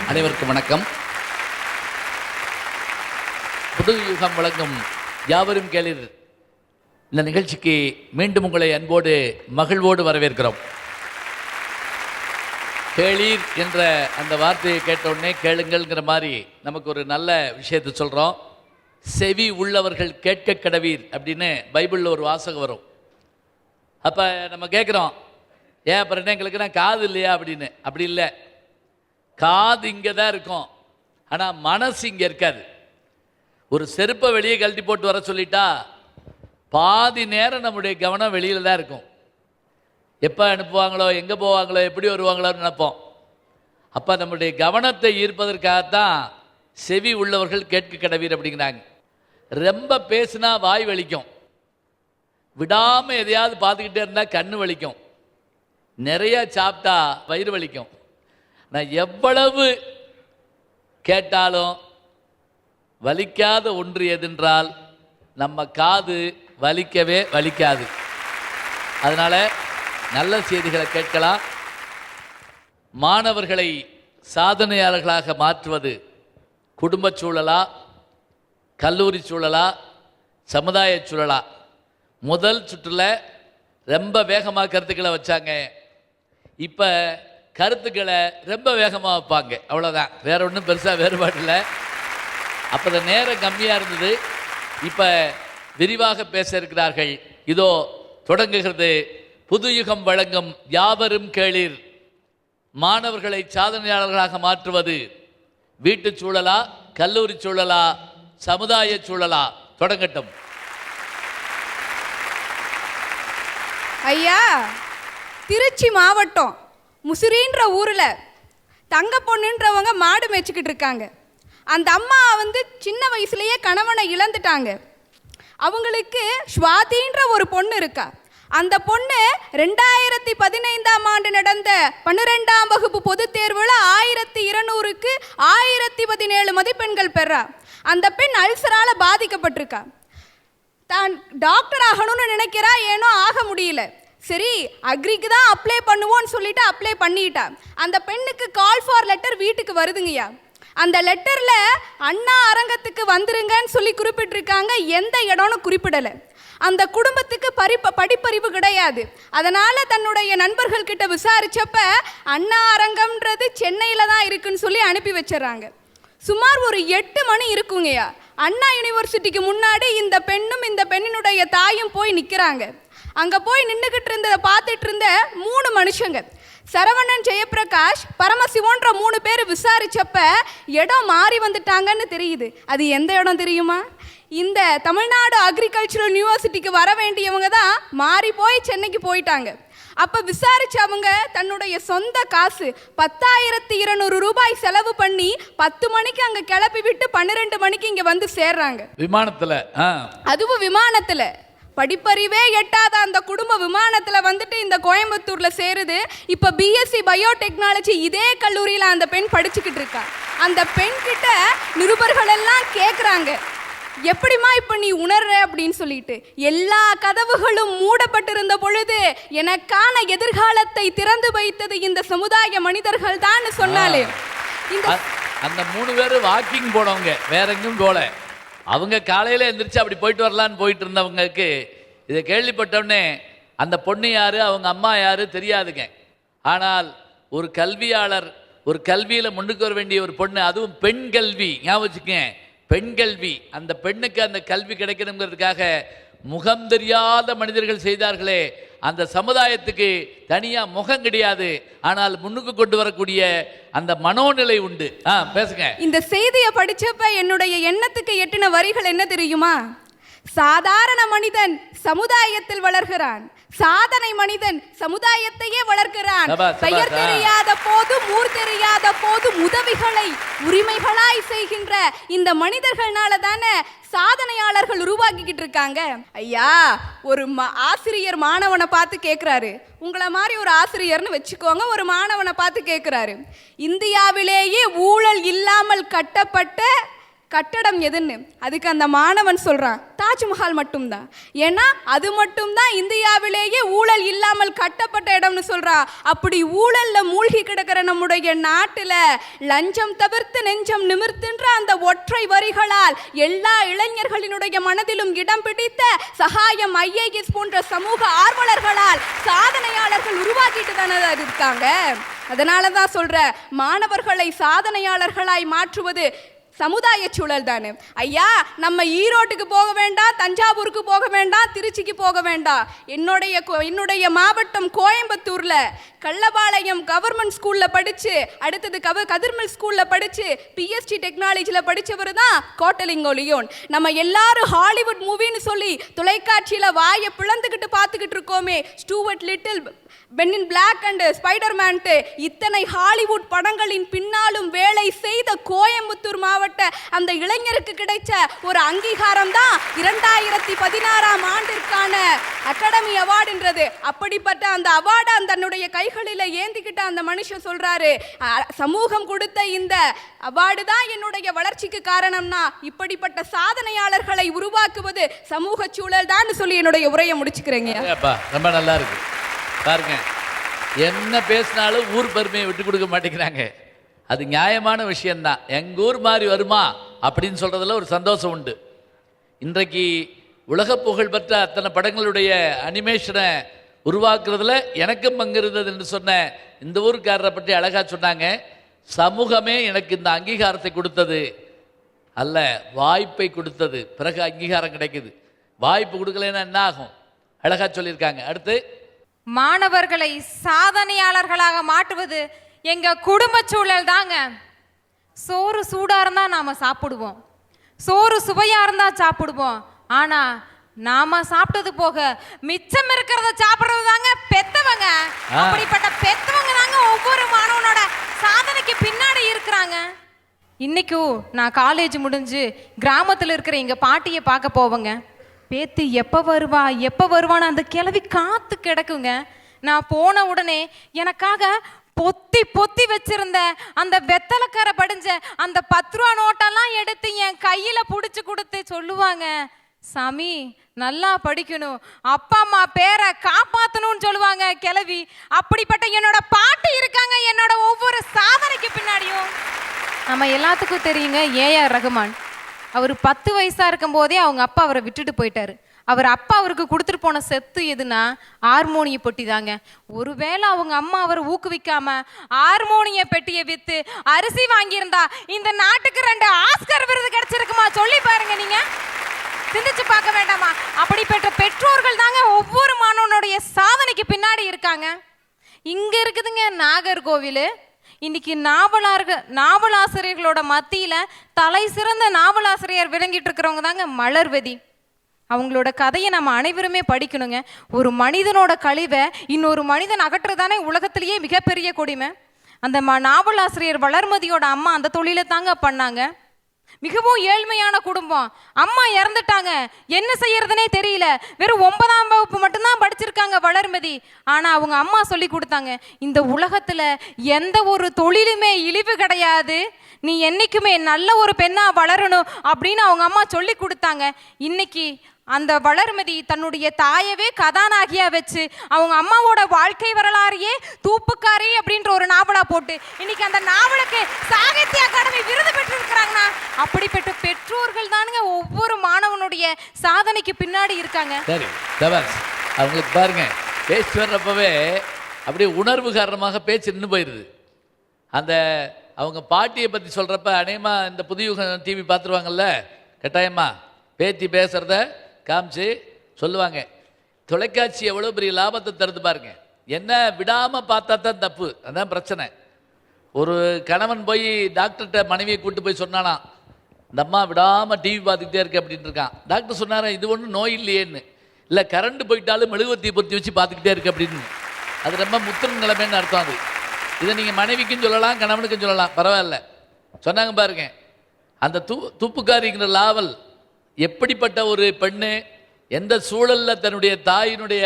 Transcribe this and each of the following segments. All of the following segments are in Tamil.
அனைவருக்கும் வணக்கம். புது யுகம் வழங்கும் யாவரும் கேளீர் இந்த நிகழ்ச்சிக்கு மீண்டும் உங்களை அன்போடு மகிழ்வோடு வரவேற்கிறோம். கேளீர் என்ற அந்த வார்த்தையை கேட்டவுடனே கேளுங்கள்ங்கிற மாதிரி நமக்கு ஒரு நல்ல விஷயத்தை சொல்கிறோம். செவி உள்ளவர்கள் கேட்க கடவீர் அப்படின்னு பைபிளில் ஒரு வாசகம் வரும். அப்போ நம்ம கேட்குறோம், ஏன் அப்புறம் எங்களுக்குன்னா காது இல்லையா அப்படின்னு. அப்படி இல்லை, காது இங்கே தான் இருக்கும், ஆனால் மனசு இங்கே இருக்காது. ஒரு செருப்பை வெளியே கழட்டி போட்டு வர சொல்லிட்டா பாதி நேரம் நம்முடைய கவனம் வெளியில் தான் இருக்கும். எப்போ அனுப்புவாங்களோ, எங்கே போவாங்களோ, எப்படி வருவாங்களோன்னு நினைப்போம். அப்போ நம்முடைய கவனத்தை ஈர்ப்பதற்காகத்தான் செவி உள்ளவர்கள் கேட்க கடவீர் அப்படிங்கிறாங்க. ரொம்ப பேசுனா வாய் வலிக்கும், விடாமல் எதையாவது பார்த்துக்கிட்டே இருந்தால் கண்ணு வலிக்கும், நிறைய சாப்பிட்டா வயிறு வலிக்கும். நான் எவ்வளவு கேட்டாலும் வலிக்காத ஒன்று எதென்றால் நம்ம காது வலிக்கவே வலிக்காது. அதனால் நல்ல செய்திகளை கேட்கலாம். மாணவர்களை சாதனையாளர்களாக மாற்றுவது குடும்ப சூழலா, கல்லூரி சூழலா, சமுதாய சூழலா? முதல் சுற்றில் ரொம்ப வேகமாக கருத்துக்களை வச்சாங்க. இப்போ கருத்துக்களை ரொம்ப வேகமாக வைப்பாங்க, அவ்வளோதான். வேற ஒன்றும் பெருசாக வேறுபாடு இல்லை. அப்போ தான் நேரம் கம்மியாக இருந்தது, இப்போ விரிவாக பேச இருக்கிறார்கள். இதோ தொடங்குகிறது புது யுகம் வழங்கும் யாவரும் கேளீர். மாணவர்களை சாதனையாளர்களாக மாற்றுவது வீட்டு சூழலா, கல்லூரி சூழலா, சமுதாய சூழலா? தொடங்கட்டும். ஐயா, திருச்சி மாவட்டம் முசிறின்ற ஊரில் தங்க பொண்ணுன்றவங்க மாடு மேய்ச்சிக்கிட்டு இருக்காங்க. அந்த அம்மா சின்ன வயசுலேயே கணவனை இழந்துட்டாங்க. அவங்களுக்கு ஸ்வாதின்ற ஒரு பொண்ணு இருக்கா. அந்த பொண்ணு 2015ஆம் ஆண்டு நடந்த 12ஆம் வகுப்பு பொதுத் தேர்வில் 1200க்கு 1017 மதிப்பெண்கள் பெறா. அந்த பெண் அல்சரால் பாதிக்கப்பட்டிருக்கா. தான் டாக்டர் ஆகணும்னு நினைக்கிறா, ஏனோ ஆக முடியல. சரி, அக்ரிக்கு தான் அப்ளை பண்ணுவோன்னு சொல்லிட்டு அப்ளை பண்ணிட்டா. அந்த பெண்ணுக்கு கால் ஃபார் லெட்டர் வீட்டுக்கு வருதுங்கய்யா. அந்த லெட்டரில் அண்ணா அரங்கத்துக்கு வந்துருங்கன்னு சொல்லி குறிப்பிட்டிருக்காங்க, எந்த இடம்னு குறிப்பிடலை. அந்த குடும்பத்துக்கு படிப்பறிவு கிடையாது. அதனால் தன்னுடைய நண்பர்கள்கிட்ட விசாரித்தப்ப அண்ணா அரங்கம்ன்றது சென்னையில் தான் இருக்குன்னு சொல்லி அனுப்பி வச்சிடறாங்க. சுமார் ஒரு 8 மணி இருக்குங்கய்யா. அண்ணா யூனிவர்சிட்டிக்கு முன்னாடி இந்த பெண்ணும் இந்த பெண்ணினுடைய தாயும் போய் நிற்கிறாங்க. அங்கே போய் நின்றுக்கிட்டு இருந்ததை பார்த்துட்டு இருந்த 3 மனுஷங்க, சரவணன், ஜெயபிரகாஷ், பரமசிவோன்ற 3 பேர் விசாரிச்சப்ப இடம் மாறி வந்துட்டாங்கன்னு தெரியுது. அது எந்த இடம் தெரியுமா? இந்த தமிழ்நாடு அக்ரிகல்ச்சரல் யூனிவர்சிட்டிக்கு வர வேண்டியவங்க தான் மாறி போய் சென்னைக்கு போயிட்டாங்க. அப்போ விசாரிச்சவங்க தன்னுடைய சொந்த காசு 10,200 ரூபாய் செலவு பண்ணி 10 மணிக்கு அங்கே கிளப்பி விட்டு 12 மணிக்கு இங்கே வந்து சேர்றாங்க. விமானத்தில், அதுவும் விமானத்தில். படிப்பறிவே எட்டாத அந்த குடும்ப விமானத்தில் இந்த கோயம்புத்தூரில் சேருது. இப்போ பிஎஸ்சி பயோடெக்னாலஜி இதே கல்லூரியில் அந்த பெண் படிச்சுக்கிட்டு இருக்கா. அந்த பெண்கிட்ட நிருபர்கள் எல்லாம் கேட்குறாங்க, எப்படிமா இப்போ நீ உணர்ற அப்படின்னு சொல்லிட்டு. எல்லா கதவுகளும் மூடப்பட்டிருந்த பொழுது எனக்கான எதிர்காலத்தை திறந்து வைத்தது இந்த சமுதாய மனிதர்கள் தான் சொன்னாலே. அந்த 3 பேர் வாக்கிங் போனவங்க, வேற எங்கும் போல. அவங்க காலையில் எந்திரிச்சு அப்படி போயிட்டு வரலான்னு போயிட்டு இருந்தவங்களுக்கு இதை கேள்விப்பட்டோடனே அந்த பொண்ணு யாரு, அவங்க அம்மா யாரு தெரியாதுங்க. ஆனால் ஒரு கல்வியாளர், ஒரு கல்வியில் முன்னுக்கு வர வேண்டிய ஒரு பொண்ணு, அதுவும் பெண் கல்வி, ஞாபகம் வச்சுக்கங்க, பெண் கல்வி. அந்த பெண்ணுக்கு அந்த கல்வி கிடைக்கணுங்கிறதுக்காக முகம் தெரியாத மனிதர்கள் செய்தார்களே, அந்த சமுதாயத்துக்கு தனியாக முகம் கிடையாது, ஆனால் முன்னுக்கு கொண்டு வரக்கூடிய அந்த மனோநிலை உண்டு. பேசுங்க. இந்த செய்தியை படிச்சப்ப என்னுடைய எண்ணத்துக்கு எட்டின வரிகள் என்ன தெரியுமா? சாதாரண மனிதன் சமுதாயத்தில் வளர்கிறான், சாதனை மனிதன் சமுதாயத்தையே வளர்க்கிறான். பெயர் தெரியாத போது, ஊர் தெரியாத போது உதவிகளை உரிமைகளாய் செய்கின்ற இந்த மனிதர்களால தானே சாதனையாளர்கள் உருவாக்கிக்கிட்டு இருக்காங்க. ஐயா, ஒரு ஆசிரியர் மாணவனை பார்த்து கேட்குறாரு, உங்களை மாதிரி ஒரு ஆசிரியர்னு வச்சுக்கோங்க, ஒரு மாணவனை பார்த்து கேட்குறாரு, இந்தியாவிலேயே ஊழல் இல்லாமல் கட்டப்பட்ட கட்டடம் எதுன்னு. அதுக்கு அந்த மாணவன் சொல்றான், தாஜ்மஹால் மட்டும்தான். ஏன்னா அது மட்டும்தான் இந்தியாவிலேயே ஊழல் இல்லாமல் கட்டப்பட்ட இடம்னு சொல்றா. அப்படி ஊழல்ல மூழ்கி கிடக்கிற நம்முடைய நாட்டுல லஞ்சம் தவிர்த்து நெஞ்சம் நிமிர்த்துன்ற அந்த ஒற்றை வரிகளால் எல்லா இளைஞர்களினுடைய மனதிலும் இடம் பிடித்த சகாயம் IAS போன்ற சமூக ஆர்வலர்களால் சாதனையாளர்கள் உருவாக்கிட்டு தானே இருக்காங்க. அதனால தான் சொல்ற, மாணவர்களை சாதனையாளர்களாய் மாற்றுவது சமுதாய சூழல் தானே. ஐயா, நம்ம ஈரோட்டுக்கு போக வேண்டாம், தஞ்சாவூருக்கு போக வேண்டாம், திருச்சிக்கு போக வேண்டாம். என்னுடைய மாவட்டம் கோயம்புத்தூர்ல கள்ளபாளையம் கவர்மெண்ட் ஸ்கூல்ல படிச்சு, அடுத்தது கதிர்மல் ஸ்கூல்ல படிச்சு PST டெக்னாலஜில படிச்சவர் தான் கோட்டலிங்கோ லியோன். நம்ம எல்லாரும் ஹாலிவுட் மூவின்னு சொல்லி தொலைக்காட்சியில வாயை பிளந்துக்கிட்டு பார்த்துக்கிட்டு இருக்கோமே, Stuart Little, Men in Black and Spiderman, இத்தனை ஹாலிவுட் படங்களின் பின்னாலும் வேலை செய்த கோயம்புத்தூர் மாவட்ட அந்த இளைஞருக்கு கிடைச்ச ஒரு அங்கீகாரம் தான் 2016ஆம் ஆண்டிற்கான அகாடமி அவார்டுன்றது. அப்படிப்பட்ட அந்த அவார்டை தன்னுடைய கைகளில் ஏந்திக்கிட்ட அந்த மனுஷன் சொல்றாரு, சமூகம் கொடுத்த இந்த அவார்டு தான் என்னுடைய வளர்ச்சிக்கு காரணம்னா இப்படிப்பட்ட சாதனையாளர்களை உருவாக்குவது சமூக சூழல் தான் சொல்லி என்னுடைய உரையை முடிச்சுக்கிறேங்க. ரொம்ப நல்லா இருக்கு பாருங்க. என்ன பேசினாலும் ஊர் பெருமையை விட்டு கொடுக்க மாட்டேங்கிறாங்க. அது நியாயமான விஷயம்தான். எங்கள் ஊர் மாதிரி வருமா அப்படின்னு சொல்கிறதுல ஒரு சந்தோஷம் உண்டு. இன்றைக்கு உலக புகழ் பெற்ற அத்தனை படங்களுடைய அனிமேஷனை உருவாக்குறதுல எனக்கும் பங்கு இருந்தது என்று சொன்ன இந்த ஊருக்காரரை பற்றி அழகாக சொன்னாங்க. சமூகமே எனக்கு இந்த அங்கீகாரத்தை கொடுத்தது அல்ல, வாய்ப்பை கொடுத்தது. பிறகு அங்கீகாரம் கிடைக்குது. வாய்ப்பு கொடுக்கலன்னா என்ன ஆகும்? அழகாக சொல்லியிருக்காங்க. அடுத்து, மாணவர்களை சாதனையாளர்களாக மாற்றுவது எங்க குடும்ப சூழல் தாங்க. சோறு சூடா இருந்தா நாம சாப்பிடுவோம், சோறு சுவையா இருந்தா சாப்பிடுவோம். ஆனா நாம சாப்பிட்டது போக மிச்சம் இருக்கிறத சாப்பிடுறது தாங்க பெத்தவங்க. அப்படிப்பட்ட பெத்தவங்க தாங்க ஒவ்வொரு மாணவனோட சாதனைக்கு பின்னாடி இருக்கிறாங்க. இன்னைக்கும் நான் காலேஜ் முடிஞ்சு கிராமத்தில் இருக்கிற எங்க பாட்டியை பார்க்க போவேங்க. பேத்தி எப்போ வருவான்னு அந்த கிளவி காத்து கிடக்குங்க. நான் போன உடனே எனக்காக பொத்தி பொத்தி வச்சிருந்த அந்த வெத்தலைக்கரை படிஞ்ச அந்த 10 ரூபா நோட்டெல்லாம் எடுத்து என் கையில புடிச்சு கொடுத்து சொல்லுவாங்க, சாமி நல்லா படிக்கணும், அப்பா அம்மா பேரை காப்பாற்றணும்னு சொல்லுவாங்க கிளவி. அப்படிப்பட்ட என்னோட பாட்டி இருக்காங்க என்னோட ஒவ்வொரு சாதனைக்கு பின்னாடியும். நம்ம எல்லாத்துக்கும் தெரியுங்க, AR ரகுமான். அவர் 10 வயசா இருக்கும் போதே அவங்க அப்பா அவரை விட்டுட்டு போயிட்டாரு. அவர் அப்பா அவருக்கு கொடுத்துட்டு போன செத்து எதுனா ஹார்மோனிய பெட்டி தாங்க. ஒருவேளை அவங்க அம்மா அவரை ஊக்குவிக்காம ஹார்மோனிய பெட்டியை வித்து அரிசி வாங்கியிருந்தா இந்த நாட்டுக்கு 2 ஆஸ்கர் விருது கிடைச்சிருக்குமா? சொல்லி பாருங்க, நீங்க சிந்திச்சு பார்க்க வேண்டாமா? அப்படிப்பட்ட பெற்றோர்கள் தாங்க ஒவ்வொரு மாணவனுடைய சாதனைக்கு பின்னாடி இருக்காங்க. இங்க இருக்குதுங்க நாகர்கோவில். இன்னைக்கு நாவலாசிரியர்களோட மத்தியில தலை சிறந்த நாவலாசிரியர் விளங்கிட்டு இருக்கிறவங்க தாங்க மலர்வதி. அவங்களோட கதையை நம்ம அனைவருமே படிக்கணுங்க. ஒரு மனிதனோட கழிவை இன்னொரு மனிதன் அகற்றுதானே உலகத்திலேயே மிகப்பெரிய கொடுமை. அந்த நாவலாசிரியர் வளர்மதியோட அம்மா அந்த தொழிலை தாங்க பண்ணாங்க. மிகவும் ஏழ்மையான குடும்பம். அம்மா இறந்துட்டாங்க, என்ன செய்யறதுனே தெரியல. வெறும் 9ஆம் வகுப்பு மட்டும்தான் படிச்சிருக்காங்க வளர்மதி. ஆனா அவங்க அம்மா சொல்லி கொடுத்தாங்க, இந்த உலகத்துல எந்த ஒரு தொழிலுமே இழிவு கிடையாது, நீ என்னைக்குமே நல்ல ஒரு பெண்ணா வளரணும் அப்படின்னு அவங்க அம்மா சொல்லி கொடுத்தாங்க. இன்னைக்கு அந்த வளர்மதி தன்னுடைய தாயவே கதாநாயகியா வச்சு அவங்க அம்மாவோட வாழ்க்கை வரலாறையே தூப்புக்காரி அப்படின்ற ஒரு நாவலா போட்டு இன்னைக்கு அந்த நாவலுக்கு சாகித்ய அகாடமி விருது பெற்றிருக்கிறாங்கன்னா அப்படிப்பட்ட பெற்றோர்கள் தானுங்க ஒவ்வொரு மாணவனுடைய சாதனைக்கு பின்னாடி இருக்காங்க. சரி, அவங்களுக்கு பாருங்க, பேச்சு வர்றப்பவே அப்படியே உணர்வு காரணமாக பேச்சு நின்று போயிடுது. அந்த அவங்க பாட்டியை பற்றி சொல்கிறப்ப அநேகமா இந்த புதுயுகம் டிவி பார்த்துருவாங்கல்ல, கட்டாயமா பேத்தி பேசுகிறத காமிச்சு சொல்லுவாங்க. தொலைக்காட்சி எவ்வளோ பெரிய லாபத்தை தருது பாருங்க. என்ன விடாமல் பார்த்தா தான் தப்பு, அதான் பிரச்சனை. ஒரு கணவன் போய் டாக்டர்கிட்ட மனைவியை கூப்பிட்டு போய் சொன்னானா, இந்த அம்மா விடாமல் டிவி பார்த்துக்கிட்டே இருக்கு அப்படின்னு இருக்கான். டாக்டர் சொன்னாரா, இது ஒன்றும் நோய் இல்லையேன்னு. இல்லை, கரண்ட் போயிட்டாலும் மெழுகுவர்த்தியை பொருத்தி வச்சு பார்த்துக்கிட்டே இருக்கு அப்படின்னு. அது ரொம்ப முத்திரும் நிலைமைன்னு அர்த்தம். அது இதை நீங்கள் மனைவிக்கும் சொல்லலாம், கணவனுக்கும் சொல்லலாம், பரவாயில்ல. சொன்னாங்க பாருங்க, அந்த தூப்புக்காரிங்கிற லாவல் எப்படிப்பட்ட ஒரு பெண்ணு, எந்த சூழலில் தன்னுடைய தாயினுடைய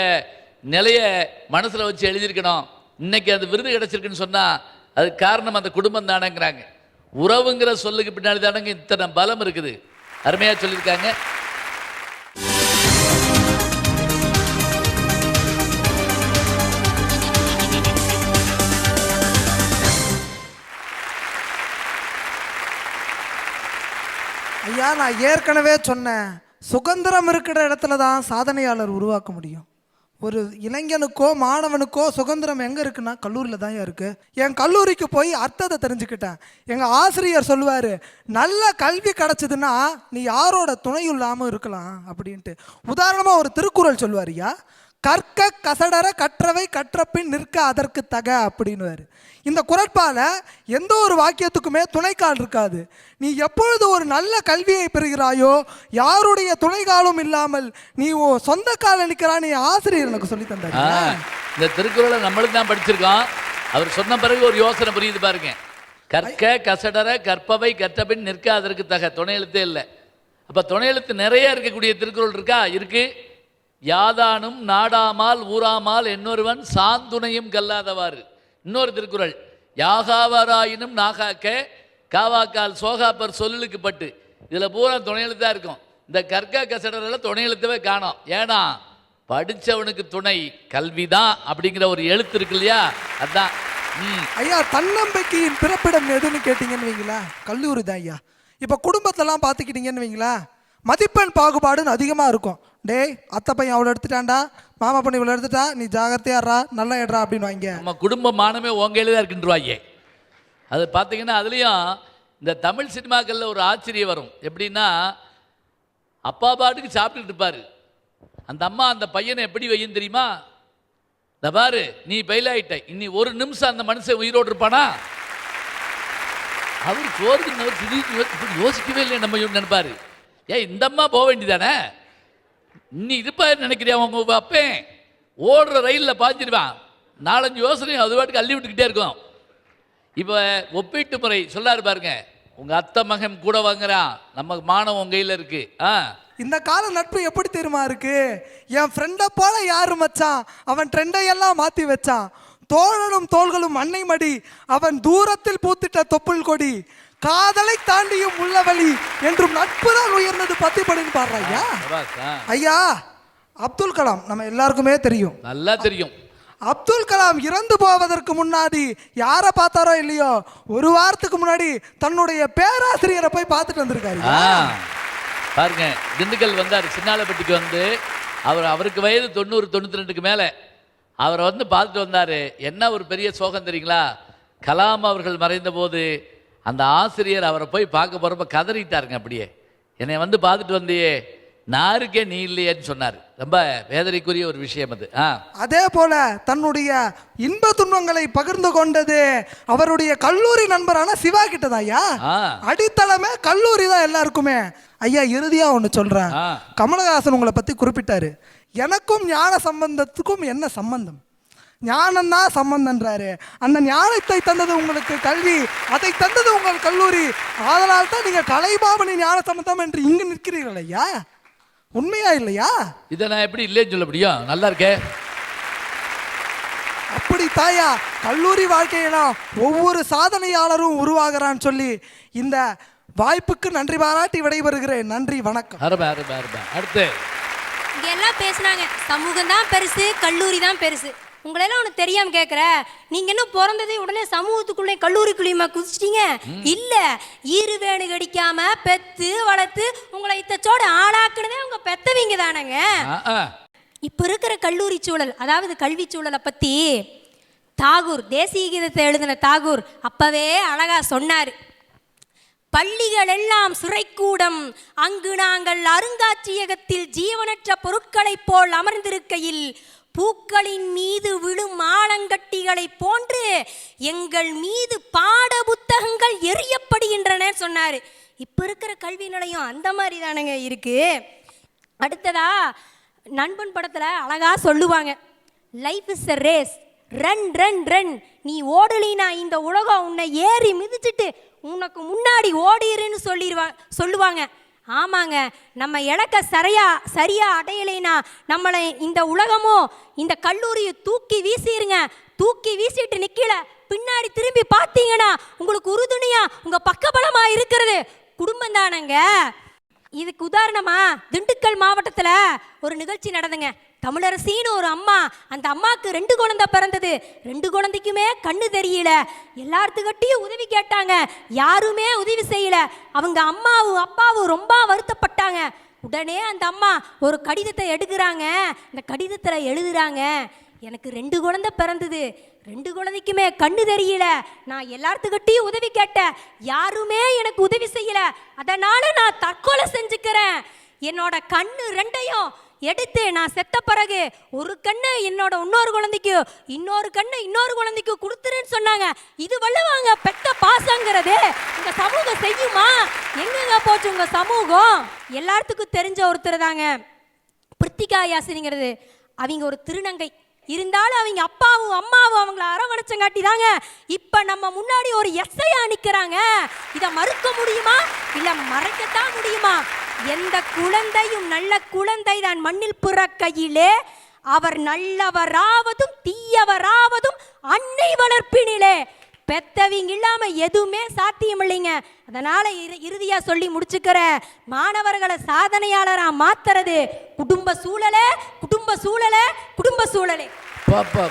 நிலையை மனசில் வச்சு எழுதியிருக்கணும். இன்னைக்கு அந்த விருது கிடைச்சிருக்குன்னு சொன்னால் அது காரணம் அந்த குடும்பம் தானேங்கிறாங்க. உறவுங்கிற சொல்லுக்கு பின்னாடி தானங்க இத்தனை பலம் இருக்குது. அருமையாக சொல்லியிருக்காங்க. ஐயா, நான் ஏற்கனவே சொன்னேன், சுதந்திரம் இருக்கிற இடத்துல தான் சாதனையாளர் உருவாக்க முடியும். ஒரு இளைஞனுக்கோ மாணவனுக்கோ சுதந்திரம் எங்கே இருக்குன்னா கல்லூரியில் தான் இருக்கு. என் கல்லூரிக்கு போய் அர்த்தத்தை தெரிஞ்சுக்கிட்டேன். எங்கள் ஆசிரியர் சொல்லுவார், நல்ல கல்வி கிடச்சிதுன்னா நீ யாரோட துணையும் இல்லாமல் இருக்கலாம் அப்படின்ட்டு. உதாரணமாக ஒரு திருக்குறள் சொல்லுவார் ஐயா, கற்க கசடர கற்றவை கற்றப்பின் நிற்க அதற்கு தக அப்படின்னுவார். இந்த குறட்பால எந்த ஒரு வாக்கியத்துக்குமே துணைக்கால் இருக்காது. நீ எப்பொழுது ஒரு நல்ல கல்வியை பெறுகிறாயோ, யாருடைய துணைக்காலும் இல்லாமல் நீ சொந்த கால நிற்கிறான்னு ஆசிரியர் எனக்கு சொல்லி தந்தார். இந்த திருக்குறளை நம்மளும் தான் படிச்சிருக்கோம். அவர் சொன்ன பிறகு ஒரு யோசனை புரியுது பாருங்க. கற்க கசடர கற்பவை கற்றபின் நிற்க அதற்கு தக, துணை எழுத்தே இல்லை. அப்ப துணை எழுத்து நிறைய இருக்கக்கூடிய திருக்குறள் இருக்கா? இருக்கு. யாதானும் நாடாமால் ஊராமால் என்னொருவன் சாந்துணையும் கல்லாதவாறு. இன்னொரு திருக்குறள், யாகாவராயினும் நாகாக்க காவாக்கால் சோகாப்பர் சொல்லுக்கு பட்டு. இதில் பூரா துணை எழுத்தா இருக்கும். இந்த கற்க கசடரில் துணை எழுத்தவே காணோம். ஏன்னா படித்தவனுக்கு துணை கல்விதான் அப்படிங்கிற ஒரு எழுத்து இருக்கு இல்லையா, அதுதான். ஐயா, தன்னம்பிக்கையின் பிறப்பிடம் எதுன்னு கேட்டீங்கன்னு வைங்களா, கல்லூரி தான் ஐயா. இப்போ குடும்பத்தெல்லாம் பார்த்துக்கிட்டீங்கன்னு வைங்களா, மதிப்பெண் பாகுபாடுன்னு அதிகமாக இருக்கும். டேய், அத்தை பையன் அவ்வளோ எடுத்துட்டான்டா, மாமா பண்ணி இவ்வளோ எடுத்துட்டா, நீ ஜாகிரதையாடுறா, நல்லா எடுறா அப்படின்னு வாங்க. நம்ம குடும்ப மானமே உங்கையில தான் இருக்குன்றாங்க. அது பார்த்தீங்கன்னா அதுலேயும் இந்த தமிழ் சினிமாக்களில் ஒரு ஆச்சரியம் வரும். எப்படின்னா, அப்பா பாட்டுக்கு சாப்பிட்டுக்கிட்டு இருப்பார். அந்த அம்மா அந்த பையனை எப்படி வையும் தெரியுமா? இந்த பாரு, நீ பயிலாயிட்ட, இன்னி ஒரு நிமிஷம் அந்த மனுஷன் உயிரோடு இருப்பானா? அவர் சோறுக்கு திடீர்னு யோசிக்கவே இல்லை. நம்ம நினைப்பாரு, ஏன் இந்த அம்மா போக வேண்டியதானே, நீ இருப்பாரு நினைக்கிறியா? அவங்க அப்பேன் ஓடுற ரயிலில் பாஞ்சிருவான். 4-5 யோசனை அது பாட்டுக்கு அள்ளி விட்டுக்கிட்டே இருக்கும். இப்போ ஒப்பீட்டு முறை சொல்லாரு பாருங்க, உங்கள் அத்தை மகன் கூட வாங்குறான், நம்ம மானம் உங்க கையில் இருக்கு. இந்த கால நட்பு எப்படி தெரியுமா இருக்கு? என் ஃப்ரெண்டை போல யாரு மச்சான், அவன் ட்ரெண்டையெல்லாம் மாற்றி வச்சான். தோழனும் தோள்களும் அன்னை மடி, அவன் தூரத்தில் பூத்திட்ட தொப்புள் கொடி, காதலை தாண்டியும் உள்ள வழி என்றும் நட்பு தான் உயர்ந்தது பத்தி படின்னு பாடுற ஐயா. ஐயா, அப்துல் கலாம் நம்ம எல்லாருக்குமே தெரியும், நல்லா தெரியும். அப்துல் கலாம் இறந்து போவதற்கு முன்னாடி யாரை பார்த்தாரோ இல்லையோ, ஒரு வாரத்துக்கு முன்னாடி தன்னுடைய பேராசிரியரை போய் பார்த்துட்டு வந்திருக்காரு. பாருங்க, திண்டுக்கல் வந்தார், சின்னாலப்பட்டிக்கு வந்து. அவருக்கு வயது 90-92க்கு மேலே. அவரை வந்து பார்த்துட்டு வந்தார். என்ன ஒரு பெரிய சோகம் தெரியுங்களா? கலாம் அவர்கள் மறைந்த போது அந்த ஆசிரியர் அவரை போய் பார்க்க போகிறப்ப கதறிட்டாருங்க. அப்படியே, என்னை வந்து பார்த்துட்டு வந்தியே, நாருக்கே நீ இல்லையேன்னு சொன்னார். ரொம்ப வேதனைக்குரிய ஒரு விஷயம் அது. அதே போல தன்னுடைய இன்ப துன்பங்களை பகிர்ந்து கொண்டது அவருடைய கல்லூரி நண்பரான சிவா கிட்டதான் ஐயா. அடித்தளமே கல்லூரி தான் எல்லாருக்குமே. ஐயா, இறுதியா ஒன்று சொல்றேன். கமலஹாசன் உங்களை பத்தி குறிப்பிட்டாரு, எனக்கும் ஞான சம்பந்தத்துக்கும் என்ன சம்பந்தம்? ஞானம் தான் சம்பந்தன்றாரு. அந்த ஞானத்தை தந்தது உங்களுக்கு கல்வி, அதை தந்தது உங்கள் கல்லூரி. அதனால் தான் நீங்க கலைபாவனி ஞான சம்பந்தம் என்று இங்கு நிற்கிறீர்கள் ஐயா. உண்மையா இல்லையா? இதை நான் எப்படி இல்லைன்னு சொல்ல முடியும்? நல்லா இருக்கே. அப்படி தாயா, கல்லூரி வாழ்க்கையெல்லாம் ஒவ்வொரு சாதனையாளரும் உருவாகிறான்னு சொல்லி இந்த வாய்ப்புக்கு நன்றி பாராட்டி விடைபெறுகிறேன். நன்றி, வணக்கம். அடுத்து இங்க எல்லாம் பேசுனாங்க, சமூகம் தான் பெருசு, கல்லூரி தான் பெருசு. உங்களெல்லாம் ஒன்று தெரியாம கேட்குற, நீங்க என்ன பிறந்ததே உடனே சமூகத்துக்குள்ளே கல்லூரிக்குள்ளேயுமா குதிச்சிட்டீங்க? இல்ல, ஈருவேணு கடிக்காம பெத்து வளர்த்து உங்களை இத்தச்சோடு ஆளாக்குனதே உங்க பெத்தவங்க தானங்க. இப்ப இருக்கிற கல்லூரி சூழல், அதாவது கல்வி சூழலை பத்தி தாகூர், தேசிய கீதத்தை எழுதின தாகூர் அப்பவே அழகா சொன்னார். பள்ளிகள் எல்லாம் சுரைக்கூடம், அங்கு நாங்கள் அருங்காட்சியகத்தில் ஜீவனற்ற பொருட்களைப் போல் அமர்ந்திருக்கையில் பூக்களின் மீது விழும் ஆலங்கட்டிகளை போன்று எங்கள் மீது பாட புத்தகங்கள் எரியப்படுகின்றன சொன்னாரு. இப்ப இருக்கிற கல்வி நிலையம் அந்த மாதிரி தானங்க இருக்கு. அடுத்ததா நண்பன் படத்துல அழகா சொல்லுவாங்க, life is a race, run run run. நீ ஓடலினா இந்த உலகம் உன்னை ஏறி மிதிச்சுட்டு உனக்கு முன்னாடி ஓடிருன்னு சொல்லுவாங்க. ஆமாங்க, நம்ம இலக்க சரியா அடையலைனா நம்மளை இந்த உலகமோ இந்த கல்லூரியை தூக்கி வீசிருங்க. தூக்கி வீசிட்டு நிக்கல, பின்னாடி திரும்பி பார்த்தீங்கன்னா உங்களுக்கு உறுதுணையா உங்க பக்கபலமா இருக்கிறது குடும்பம் தானங்க. இதுக்கு உதாரணமா திண்டுக்கல் மாவட்டத்துல ஒரு நிகழ்ச்சி நடந்துங்க. தமிழரசின்னு ஒரு அம்மா, அந்த அம்மாவுக்கு 2 குழந்தை பிறந்தது. 2 குழந்தைக்குமே கண்ணு தெரியல. எல்லாத்துக்கிட்டையும் உதவி கேட்டாங்க, யாருமே உதவி செய்யல. அவங்க அம்மாவும் அப்பாவும் ரொம்ப வருத்தப்பட்டாங்க. உடனே அந்த அம்மா ஒரு கடிதத்தை எடுக்கிறாங்க. இந்த கடிதத்தில் எழுதுறாங்க, எனக்கு 2 குழந்தை பிறந்தது, 2 குழந்தைக்குமே கண்ணு தெரியல. நான் எல்லாத்துக்கிட்டையும் உதவி கேட்டேன், யாருமே எனக்கு உதவி செய்யல. அதனால நான் தற்கொலை செஞ்சுக்கிறேன். என்னோட கண்ணு 2ஐயும் எடுத்து நான் செத்த பிறகு ஒரு கண்ணு என்னோட இன்னொரு குழந்தைக்கு, இன்னொரு கண்ணு இன்னொரு குழந்தைக்கு கொடுத்துருன்னு சொன்னாங்க. இது வள்ளுவாங்க பெத்த பாசங்கிறது உங்க சமூகம் செய்யுமா? எங்கங்க போச்சு உங்க சமூகம்? எல்லாத்துக்கும் தெரிஞ்ச ஒருத்தர் தாங்க பிரித்திகா யாசினிங்கிறது. அவங்க ஒரு திருநங்கை இருந்தாலும் அவங்க அப்பாவும் அம்மாவும் அவங்கள அரவணைச்சங்காட்டி தாங்க இப்ப நம்ம முன்னாடி ஒரு எஸ்ஐயா நிக்கிறாங்க. இதை மறுக்க முடியுமா? இல்ல மறைக்கத்தான் முடியுமா? எந்த குழந்தையும் நல்ல குழந்தை தான் மண்ணில் பிறக்கையிலே அவர் நல்லவராவதும் தீயவராவதும் அன்னை வளர்ப்பினிலே. பெத்தவங்க இல்லாம எதுவுமே சாத்தியம் இல்லைங்க. அதனால இறுதியா சொல்லி முடிச்சுக்கிற, மாணவர்களை சாதனையாளரா மாத்துறது குடும்ப சூழலே, குடும்ப சூழலே, குடும்ப சூழலே. பாப்பா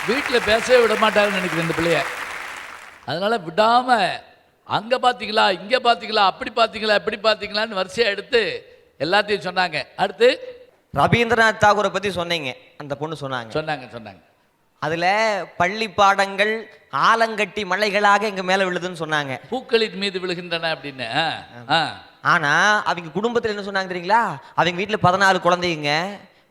வீட்டில் பேசவே விட மாட்டாங்கன்னு நினைக்கிறேன் இந்த பிள்ளைய. அதனால விடாம அங்க பாத்தீங்களா, இங்க பாத்தீங்களா, அப்படி பாத்தீங்களா, இப்படி பாத்தீங்களான்னு வரிசையா எடுத்து எல்லாத்தையும் சொன்னாங்க. அடுத்து ரவீந்திரநாத் தாகூரை பத்தி சொன்னீங்க, அந்த பொண்ணு சொன்னாங்க சொன்னாங்க அதுல பள்ளி பாடங்கள் ஆலங்கட்டி மலைகளாக எங்க மேல விழுதுன்னு சொன்னாங்க, பூக்களின் மீது விழுகின்றன அப்படின்னு. ஆனா அவங்க குடும்பத்துல என்ன சொன்னாங்க தெரியுங்களா? அவங்க வீட்டுல 14 குழந்தைங்க,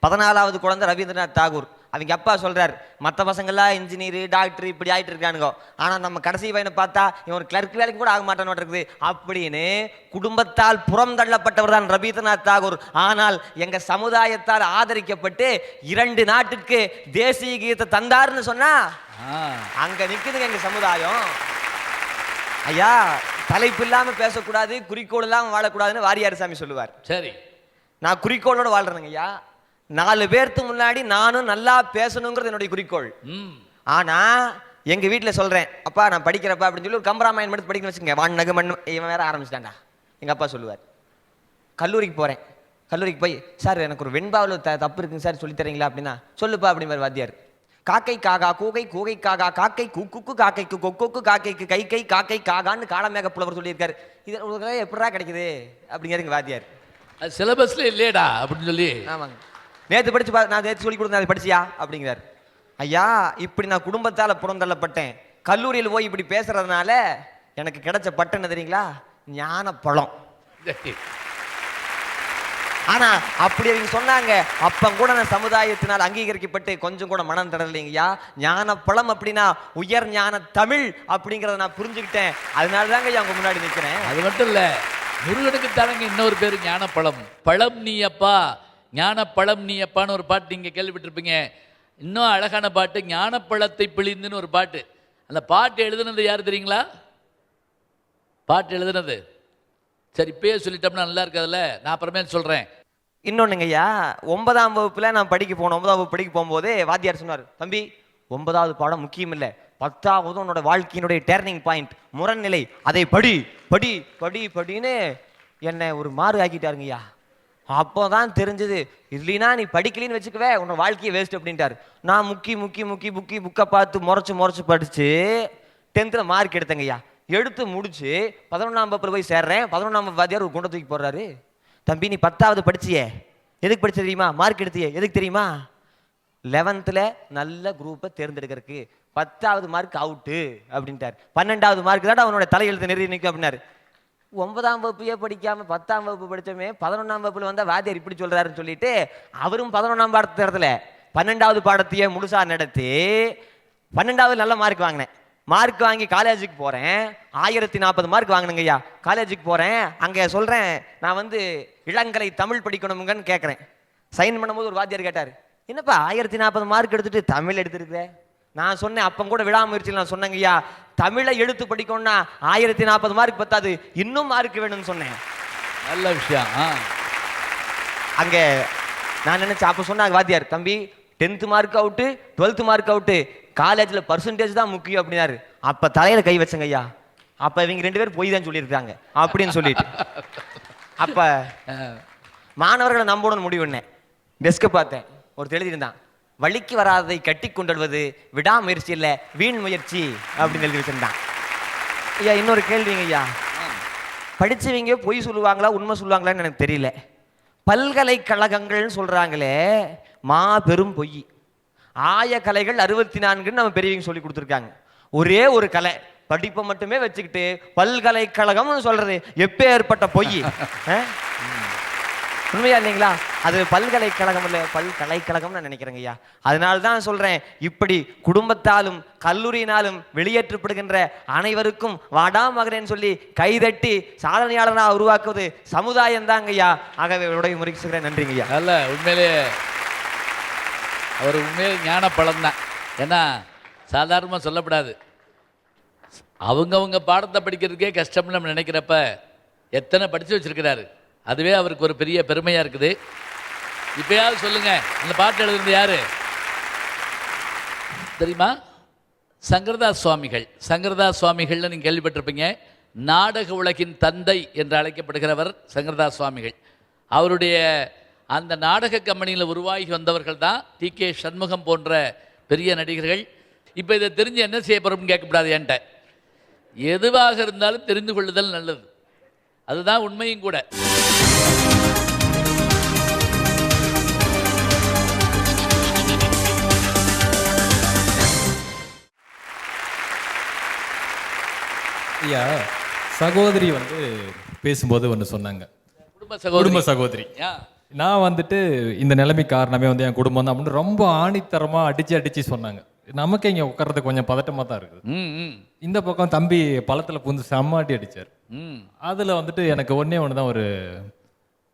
14வது குழந்தை ரவீந்திரநாத் தாகூர். அவங்க அப்பா சொல்றாரு, மற்ற பசங்கள்லாம் இன்ஜினியர் டாக்டர் இப்படி ஆயிட்டு இருக்கானுங்க, ஆனா நம்ம கடைசி பையனை பார்த்தா இவன் ஒரு கிளர்க் வேலைக்கு கூட ஆக மாட்டான்னு இருக்குது அப்படின்னு குடும்பத்தால் புறம் தள்ளப்பட்டவர் தான் ரவீந்திரநாத் தாகூர். ஆனால் எங்க சமுதாயத்தால் ஆதரிக்கப்பட்டு 2 நாட்டுக்கு தேசிய கீதத்தை தந்தாருன்னு சொன்னா அங்க நிக்குதுங்க எங்க சமுதாயம். ஐயா, தலைப்பு இல்லாம பேசக்கூடாது, குறிக்கோள் இல்லாம வாழக்கூடாதுன்னு வாரியார் சாமி சொல்லுவார். சரி, நான் குறிக்கோளோட வாழ்றேங்க ஐயா. 4 பேருக்கு முன்னாடி நானும் நல்லா பேசணுங்கிறது என்னுடைய குறிக்கோள். ஆனா எங்க வீட்டுல சொல்றேன், அப்பா நான் படிக்கிறப்பா அப்படின்னு சொல்லி ஒரு கம்பராமாயணம் எடுத்து படிக்கணும் வச்சுங்க, வாண்ணகு மண்ணு இவன் வேற ஆரம்பிச்சிட்டாண்டா. எங்க அப்பா சொல்லுவார், கல்லூரிக்கு போறேன், கல்லூரிக்கு போய் சார் எனக்கு ஒரு வெண்பாவில் தப்பு இருக்குங்க சார் சொல்லி தரீங்களா அப்படின்னா, சொல்லுப்பா அப்படிங்கிற வாத்தியார். காக்கை காகா கூகை கூகை காகா காக்கை குக்கு காக்கைக்கு கொக்கு காக்கைக்கு கை கை காக்கை காகான்னு காலமேக புலவர் சொல்லியிருக்காரு. இது எப்படா கிடைக்குது அப்படிங்கிறதுங்க வாத்தியார். அது சிலபஸ்ல இல்லையடா அப்படின்னு சொல்லி. ஆமாங்க, நேற்று படிச்சு நான் நேற்று சொல்லி கொடுத்தேன், அதை படிச்சியா அப்படிங்கிறார். ஐயா, இப்படி நான் குடும்பத்தால் புறந்தள்ளப்பட்டேன், கல்லூரியில் போய் இப்படி பேசுறதுனால எனக்கு கிடைச்ச பட்டம் என்ன தெரியுங்களா? ஞான பழம். ஆனா அப்படி அவங்க சொன்னாங்க, அப்ப கூட நான் சமுதாயத்தினால் அங்கீகரிக்கப்பட்டு கொஞ்சம் கூட மனம் தடலைங்கய்யா. ஞான பழம் அப்படின்னா உயர் ஞான தமிழ் அப்படிங்கிறத நான் புரிஞ்சுக்கிட்டேன். அதனால தாங்க அவங்க முன்னாடி நிற்கிறேன். அது மட்டும் இல்ல, முருகனுக்கு தானங்க இன்னொரு பேரு ஞானப்பழம். பழம் நீயப்பா, ஞானப்பழம் நீயப்பான்னு ஒரு பாட்டு நீங்க கேள்விப்பட்டிருப்பீங்க. இன்னும் அழகான பாட்டு ஞானப்பழத்தை பிழிந்துன்னு ஒரு பாட்டு. அந்த பாட்டு எழுதுனது யாரு தெரியுங்களா? பாட்டு எழுதுனது சரி இப்பயே சொல்லிட்டோம்னா நல்லா இருக்காதுல்ல, நான் அப்புறமே சொல்றேன். இன்னொன்னுங்க ஐயா, 9ஆம் வகுப்புல நான் படிக்க போனோம். 9ஆம் வகுப்பு படிக்க போகும்போது வாத்தியார் சொன்னார், தம்பி 9வது பாடம் முக்கியம் இல்லை, 10வது உன்னோட வாழ்க்கையினுடைய டேர்னிங் பாயிண்ட், முரண்நிலை, அதை படி படி படி படின்னு என்னை ஒரு மாறு ஆக்கிட்டாருங்க ஐயா. அப்போதான் தெரிஞ்சது, இல்லைன்னா நீ படிக்கலின்னு வச்சுக்கவே உன்னோட வாழ்க்கையை வேஸ்ட் அப்படின்ட்டாரு. நான் புக்கை பார்த்து முறைச்சு படிச்சு 10th மார்க் எடுத்தேங்க ஐயா. எடுத்து முடிச்சு 11ஆம் வகுப்புல போய் சேர்றேன். 11ஆம் வகுப்பு வாத்தியார் ஒரு குண்டை தூக்கி போடுறாரு, தம்பி நீ 10வது படிச்சியே, எதுக்கு படிச்ச தெரியுமா? மார்க் எடுத்தியே, எதுக்கு தெரியுமா? 11th நல்ல குரூப்பை தேர்ந்தெடுக்கிறதுக்கு. 10வது மார்க் அவுட்டு அப்படின்ட்டார். 12வது மார்க் தான் அவனோட தலையெழுத்து நிறைய நிற்கும் அப்படின்னாரு. 9ஆம் வகுப்பையே படிக்காம 10ஆம் வகுப்பு படிச்சோமே, 11ஆம் வகுப்புல வந்தா வாத்தியார் இப்படி சொல்றாருன்னு சொல்லிட்டு அவரும் 11ஆம் பாடத்தை இடத்துல 12வது பாடத்தையே முழுசா நடத்தி 12வது நல்ல மார்க் வாங்கினேன். மார்க் வாங்கி காலேஜுக்கு போறேன், 1040 மார்க் வாங்கினங்க ஐயா. காலேஜுக்கு போறேன், அங்க சொல்றேன் நான் இளங்கலை தமிழ் படிக்கணுமுங்கன்னு கேட்கறேன். சைன் பண்ணும்போது ஒரு வாத்தியார் கேட்டார், என்னப்பா 1040 மார்க் எடுத்துட்டு தமிழ் எடுத்துருக்க? நான் சொன்னேன், அப்ப கூட விடாமுயற்சியில் நான் சொன்னேங்க ஐயா, தமிழை எடுத்து படிக்கணும்னா 1040 மார்க் பத்தாது, இன்னும் மார்க் வேணும்னு சொன்னேன். நல்ல விஷயம். அங்க நான் நினைச்சேன், அப்ப சொன்னாங்க வாத்தியார், தம்பி 10th mark out, 12th mark out, காலேஜில் பர்சன்டேஜ் தான் முக்கியம் அப்படின்னாரு. அப்போ தலையில் கை வச்சங்க ஐயா. அப்போ இவங்க 2 பேரும் பொய் தான் சொல்லியிருக்காங்க அப்படின்னு சொல்லிட்டு அப்போ மாணவர்களை நம்பணும்னு முடிவு பண்ணேன். டெஸ்க்கை பார்த்தேன், ஒருத்தர் எழுதியிருந்தான், வழிக்கு வராததை கட்டி கொண்டுடுவது விடாமுயற்சி இல்லை வீண் முயற்சி அப்படின்னு எழுதி வச்சிருந்தான். ஐயா இன்னொரு கேள்விங்க ஐயா, படிச்சவங்க பொய் சொல்லுவாங்களா உண்மை சொல்லுவாங்களான்னு எனக்கு தெரியல. பல்கலைக்கழகங்கள்னு சொல்றாங்களே, மாபெரும் பொய். ஆய கலைகள் 64 நம்ம பெரியவங்க சொல்லி கொடுத்துருக்காங்க. ஒரே ஒரு கலை படிப்பை மட்டுமே வச்சுக்கிட்டு பல்கலைக்கழகம்னு சொல்றது எப்பேற்பட்ட பொய். உண்மையா இல்லைங்களா? அது பல்கலைக்கழகம் இல்லை, பல்கலைக்கழகம் நான் நினைக்கிறேங்க ஐயா. அதனால தான் சொல்றேன், இப்படி குடும்பத்தாலும் கல்லூரியினாலும் வெளியேற்றப்படுகின்ற அனைவருக்கும் வாடா மகனேன்னு சொல்லி கைதட்டி சாதனையாளராக உருவாக்குவது சமுதாயம் தாங்க ஐயா. ஆகவே உடைய முறைக்கிறேன். நன்றிங்க ஐயா. அல்ல, உண்மையிலே அவர் உண்மையிலே ஞான பழம் தான். ஏன்னா சாதாரணமாக சொல்லப்படாது. அவங்கவுங்க பாடத்தை படிக்கிறதுக்கே கஷ்டம்னு நம்ம நினைக்கிறப்ப எத்தனை படித்து வச்சிருக்கிறாரு, அதுவே அவருக்கு ஒரு பெரிய பெருமையாக இருக்குது. இப்பயாவது சொல்லுங்க, அந்த பாட்டு எழுதுறது யாரு தெரியுமா? சங்கரதாஸ் சுவாமிகள். சங்கரதாஸ் சுவாமிகள்னு நீங்கள் கேள்விப்பட்டிருப்பீங்க. நாடக உலகின் தந்தை என்று அழைக்கப்படுகிறவர் சங்கரதாஸ் சுவாமிகள். அவருடைய அந்த நாடக கம்பெனியில் உருவாகி வந்தவர்கள் தான் டி.கே. சண்முகம் போன்ற பெரிய நடிகர்கள். இப்போ இதை தெரிஞ்சு என்ன செய்ய போகிறோம்னு கேட்கக்கூடாது என்கிட்ட. எதுவாக இருந்தாலும் தெரிந்து கொள்ளுதல் நல்லது, அதுதான் உண்மையும் கூட. ஐயா, சகோதரி பேசும்போது ஒன்று சொன்னாங்க, குடும்ப சகோதரி. நான் இந்த நிலைமை காரணமே என் குடும்பம் தான் அப்படின்னு ரொம்ப ஆணித்தரமாக அடிச்சு சொன்னாங்க. நமக்கு இங்கே உட்கார்றது கொஞ்சம் பதட்டமாக தான் இருக்குது. இந்த பக்கம் தம்பி பழத்தில் புந்து செம்மாட்டி அடித்தார். அதில் எனக்கு ஒன்று தான் ஒரு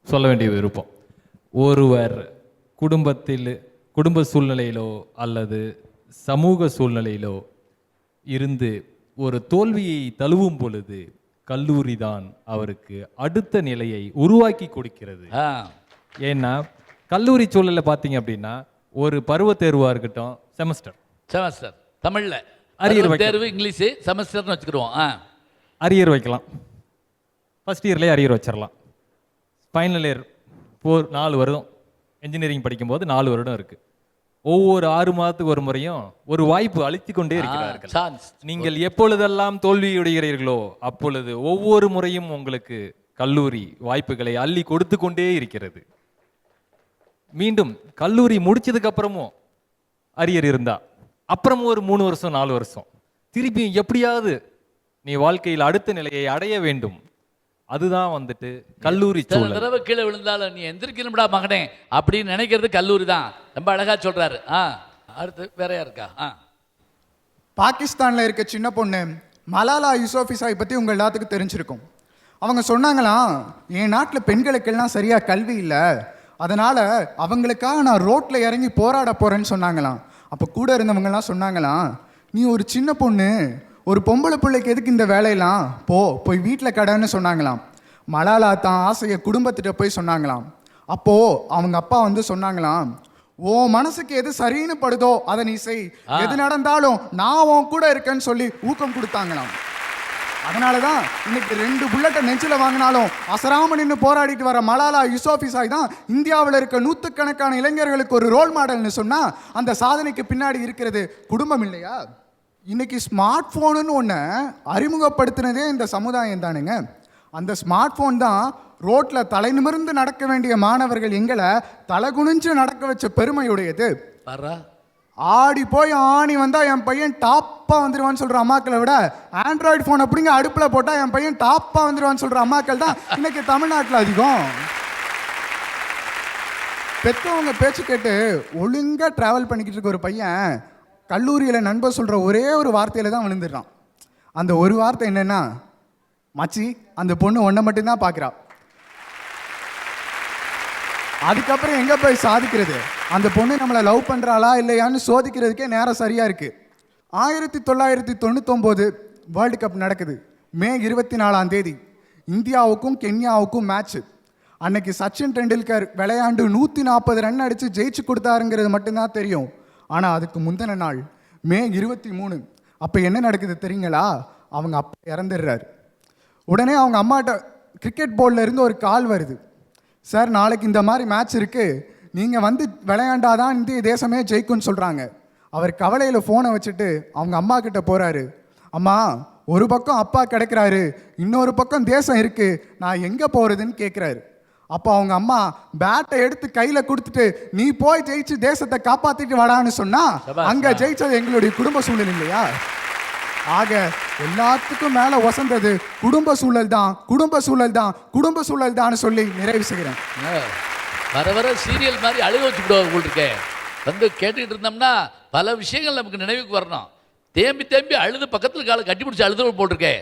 சொல்ல வேண்டிய விருப்பம். ஒருவர் குடும்ப சூழ்நிலையிலோ அல்லது சமூக சூழ்நிலையிலோ இருந்து ஒரு தோல்வியை தழுவும் பொழுது கல்லூரி தான் அவருக்கு அடுத்த நிலையை உருவாக்கி கொடுக்கிறது. ஏன்னா கல்லூரி சூழலில் பார்த்தீங்க அப்படின்னா ஒரு பருவ தேர்வாக இருக்கட்டும், செமஸ்டர் தமிழ்ல அரியர் தேர்வு, இங்கிலீஷ் செமஸ்டர்னு வச்சுக்கிடுவோம். அரியர் வைக்கலாம், ஃபர்ஸ்ட் இயர்லேயே அரியர் வச்சிடலாம். ஃபைனல் இயர் 4 வருடம் இன்ஜினியரிங் படிக்கும்போது 4 வருடம் இருக்கு. ஒவ்வொரு 6 மாதத்துக்கு ஒரு முறையும் ஒரு வாய்ப்பு அளித்து கொண்டே இருக்கிறார்கள். நீங்கள் எப்பொழுதெல்லாம் தோல்வியுடைகிறீர்களோ அப்பொழுது ஒவ்வொரு முறையும் உங்களுக்கு கல்லூரி வாய்ப்புகளை அள்ளி கொடுத்து கொண்டே இருக்கிறது. மீண்டும் கல்லூரி முடிச்சதுக்கு அப்புறமும் அரியர் இருந்தா அப்புறமும் ஒரு 3 வருஷம் 4 வருஷம் திருப்பி எப்படியாவது நீ வாழ்க்கையில் அடுத்த நிலையை அடைய வேண்டும். அதுதான் கல்லூரி சூழல். தடவை கீழே விழுந்தாலும் நீ எந்திரிக்கணும்டா மகனே அப்படின்னு நினைக்கிறது கல்லூரி தான். ரொம்ப அழகா சொல்றாரு. அடுத்து வேற யாருக்கா? பாகிஸ்தான்ல இருக்க சின்ன பொண்ணு மலாலா யூசுஃபைசாய் பத்தி உங்க எல்லாத்துக்கும் தெரிஞ்சிருக்கும். அவங்க சொன்னாங்களாம், என் நாட்டில் பெண்களுக்கெல்லாம் சரியா கல்வி இல்லை, அதனால அவங்களுக்காக நான் ரோட்ல இறங்கி போராட போறேன்னு சொன்னாங்களாம். அப்போ கூட இருந்தவங்கலாம் சொன்னாங்களாம், நீ ஒரு சின்ன பொண்ணு, ஒரு பொம்பளை பிள்ளைக்கு எதுக்கு இந்த வேலையெல்லாம், போய் வீட்டில் கடைன்னு சொன்னாங்களாம். மலாலா தான் ஆசையை குடும்பத்திட்ட போய் சொன்னாங்களாம். அப்போது அவங்க அப்பா சொன்னாங்களாம், ஓ மனசுக்கு எது சரின்னு படுதோ அதை நீ செய், எது நடந்தாலும் நான் உன் கூட இருக்கேன்னு சொல்லி ஊக்கம் கொடுத்தாங்களாம். அதனால தான் இன்னைக்கு 2 புல்லட்டை நெஞ்சில் வாங்கினாலும் அசராம நின்று போராடிட்டு வர மலாலா யூசுஃபைசாய் தான் இந்தியாவில் இருக்க 100கணக்கான இளைஞர்களுக்கு ஒரு ரோல் மாடல்னு சொன்னா அந்த சாதனைக்கு பின்னாடி இருக்கிறது குடும்பம் இல்லையா? இன்னைக்கு ஸ்மார்ட் ஃபோனுன்னு ஒன்று அறிமுகப்படுத்தினதே இந்த சமுதாயம் தானுங்க. அந்த ஸ்மார்ட் ஃபோன் தான் ரோட்டில் தலை நிமிர்ந்து நடக்க வேண்டிய மாணவர்கள் எங்களை தலை குனிஞ்சு நடக்க வச்ச பெருமையுடையது. ஆடி போய் ஆணி வந்தா என் பையன் டாப்பா வந்துருவான்னு சொல்ற அம்மாக்களை விட ஆண்ட்ராய்டு போன் அப்படிங்க அடுப்புல போட்டா என் பையன் டாப்பா வந்துருவான்னு சொல்ற அம்மாக்கள் தான் இன்னைக்கு தமிழ்நாட்டில் அதிகம். பெற்றவங்க பேச்சு கேட்டு ஒழுங்கா டிராவல் பண்ணிக்கிட்டு இருக்க ஒரு பையன் கல்லூரியில நண்பர் சொல்ற ஒரே ஒரு வார்த்தையில தான் விழுந்துடுறான். அந்த ஒரு வார்த்தை என்னன்னா, மச்சி அந்த பொண்ணு ஒன்றை மட்டும்தான் பார்க்குறா. அதுக்கப்புறம் எங்கே போய் சாதிக்கிறது? அந்த பொண்ணு நம்மளை லவ் பண்ணுறாளா இல்லையான்னு சோதிக்கிறதுக்கே நேரம் சரியாக இருக்குது. 1999 வேர்ல்டு கப் நடக்குது. மே 24ஆம் தேதி இந்தியாவுக்கும் கென்யாவுக்கும் மேட்ச்சு. அன்னைக்கு சச்சின் டெண்டுல்கர் விளையாண்டு 140 ரன் அடித்து ஜெயிச்சு கொடுத்தாருங்கிறது மட்டும்தான் தெரியும். ஆனால் அதுக்கு முந்தின நாள் மே 23 அப்போ என்ன நடக்குது தெரியுங்களா? அவங்க அப்பா இறந்துடுறாரு. உடனே அவங்க அம்மாட்ட கிரிக்கெட் போர்டில் இருந்து ஒரு கால் வருது. சார், நாளைக்கு இந்த மாதிரி மேட்ச் இருக்குது, நீங்கள் வந்து விளையாண்டாதான் இந்திய தேசமே ஜெயிக்கும்னு சொல்கிறாங்க. அவர் கவலையில் ஃபோனை வச்சுட்டு அவங்க அம்மா கிட்ட போகிறாரு. அம்மா, ஒரு பக்கம் அப்பா கிடைக்கிறாரு, இன்னொரு பக்கம் தேசம் இருக்குது, நான் எங்கே போகிறதுன்னு கேட்குறாரு. அப்போ அவங்க அம்மா பேட்டை எடுத்து கையில் கொடுத்துட்டு, நீ போய் ஜெயிச்சு தேசத்தை காப்பாற்றிட்டு வாடான்னு சொன்னால் அங்கே ஜெயிச்சது எங்களுடைய குடும்ப சூழல் இல்லையா? ஆக எல்லாத்துக்கும் மேலே வசந்தது குடும்ப சூழல் தான், குடும்ப சூழல் தான், குடும்ப சூழல் தான் சொல்லி நிறைவு செய்கிறேன். வர வர சீரியல் மாதிரி அழுக வச்சுக்கிடுவாங்க உங்களுக்கு. வந்து கேட்டுக்கிட்டு இருந்தோம்னா பல விஷயங்கள் நமக்கு நினைவுக்கு வரணும். தேம்பி தேம்பி அழுது பக்கத்தில் காலை கட்டி பிடிச்சி அழுது போட்டிருக்கேன்.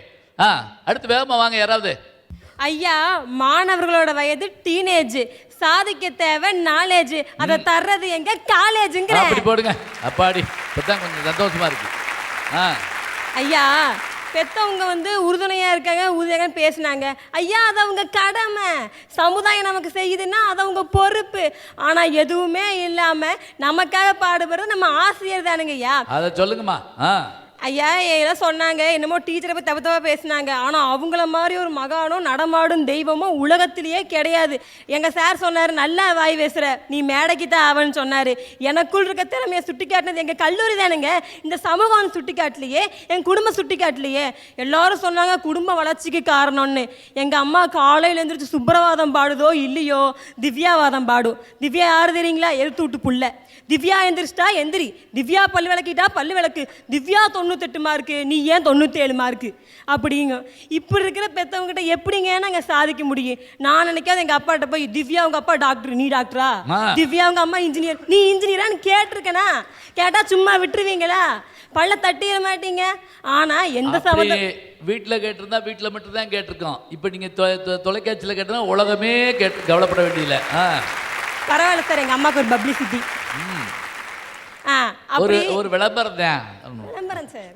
அடுத்து வேகமாக வாங்க யாராவது. ஐயா, மாணவர்களோட வயது டீனேஜ், சாதிக்க தேவை நாலேஜ், அதை தர்றது எங்க காலேஜுங்கிற. அப்படி போடுங்க. அப்பாடி இப்பதான் கொஞ்சம் சந்தோஷமா இருக்கு. ஐயா, பெத்தவங்க வந்து உறுதுணையா இருக்காங்க, உறுதியாக பேசினாங்க. ஐயா, அது அவங்க கடமை. சமுதாயம் நமக்கு செய்யுதுன்னா அது அவங்க பொறுப்பு. ஆனா எதுவுமே இல்லாம நமக்காக பாடுபடுறது நம்ம ஆசிரியர் தானுங்க ஐயா. அதை சொல்லுங்கம்மா. ஐயா, எல்லாம் சொன்னாங்க, என்னமோ டீச்சரை போய் தப்பு தப்பாக பேசினாங்க. ஆனால் அவங்கள மாதிரி ஒரு மகானும் நடமாடும் தெய்வமும் உலகத்திலேயே கிடையாது. எங்கள் சார் சொன்னார், நல்லா வாய் பேசுகிற, நீ மேடைக்கு தான் ஆவன்னு சொன்னார். எனக்குள் இருக்க திறமையை சுட்டி காட்டினது எங்கள் கல்லூரி தானுங்க. இந்த சமூகம் சுட்டி காட்டலையே, என் குடும்பம் சுட்டி காட்டலையே. எல்லாரும் சொன்னாங்க குடும்ப வளர்ச்சிக்கு காரணம்னு. எங்கள் அம்மா காலையில் எழுந்திரிச்சு சுப்பிரவாதம் பாடுதோ இல்லையோ திவ்யாவாதம் பாடும். திவ்யா யாரு தெரியுங்களா? எழுத்து விட்டு புள்ள. திவ்யா எந்திரிச்சிட்டா எந்திரி, திவ்யா பல்லு விளக்கிட்டா பல்லு விளக்கு, திவ்யா 98 மார்க்கு, நீ ஏன் 97 மார்க்கு அப்படிங்க. இப்படி இருக்கிற பெற்றவங்ககிட்ட எப்படிங்க நாங்கள் சாதிக்க முடியும்? நான் நினைக்காத எங்கள் அப்பாட்ட போய், திவ்யா உங்க அப்பா டாக்டர், நீ டாக்டரா? திவ்யா உங்க அம்மா இன்ஜினியர், நீ இன்ஜினியரான்னு கேட்டிருக்கேனா? கேட்டால் சும்மா விட்டுருவீங்களா? பல்ல தட்டிட மாட்டீங்க. ஆனால் எந்த சமயம் வீட்டில் கேட்டிருந்தா வீட்டில் மட்டும்தான் கேட்டிருக்கோம். இப்போ நீங்கள் தொலைக்காட்சியில் கேட்டா உலகமே கவலைப்பட வேண்டியதில்லை. பரவாயில்ல சார், எங்கள் அம்மாவுக்கு ஒரு பப்ளிசிட்டி. ஒரு விளம்பரம் தான். விளம்பரம் சார்.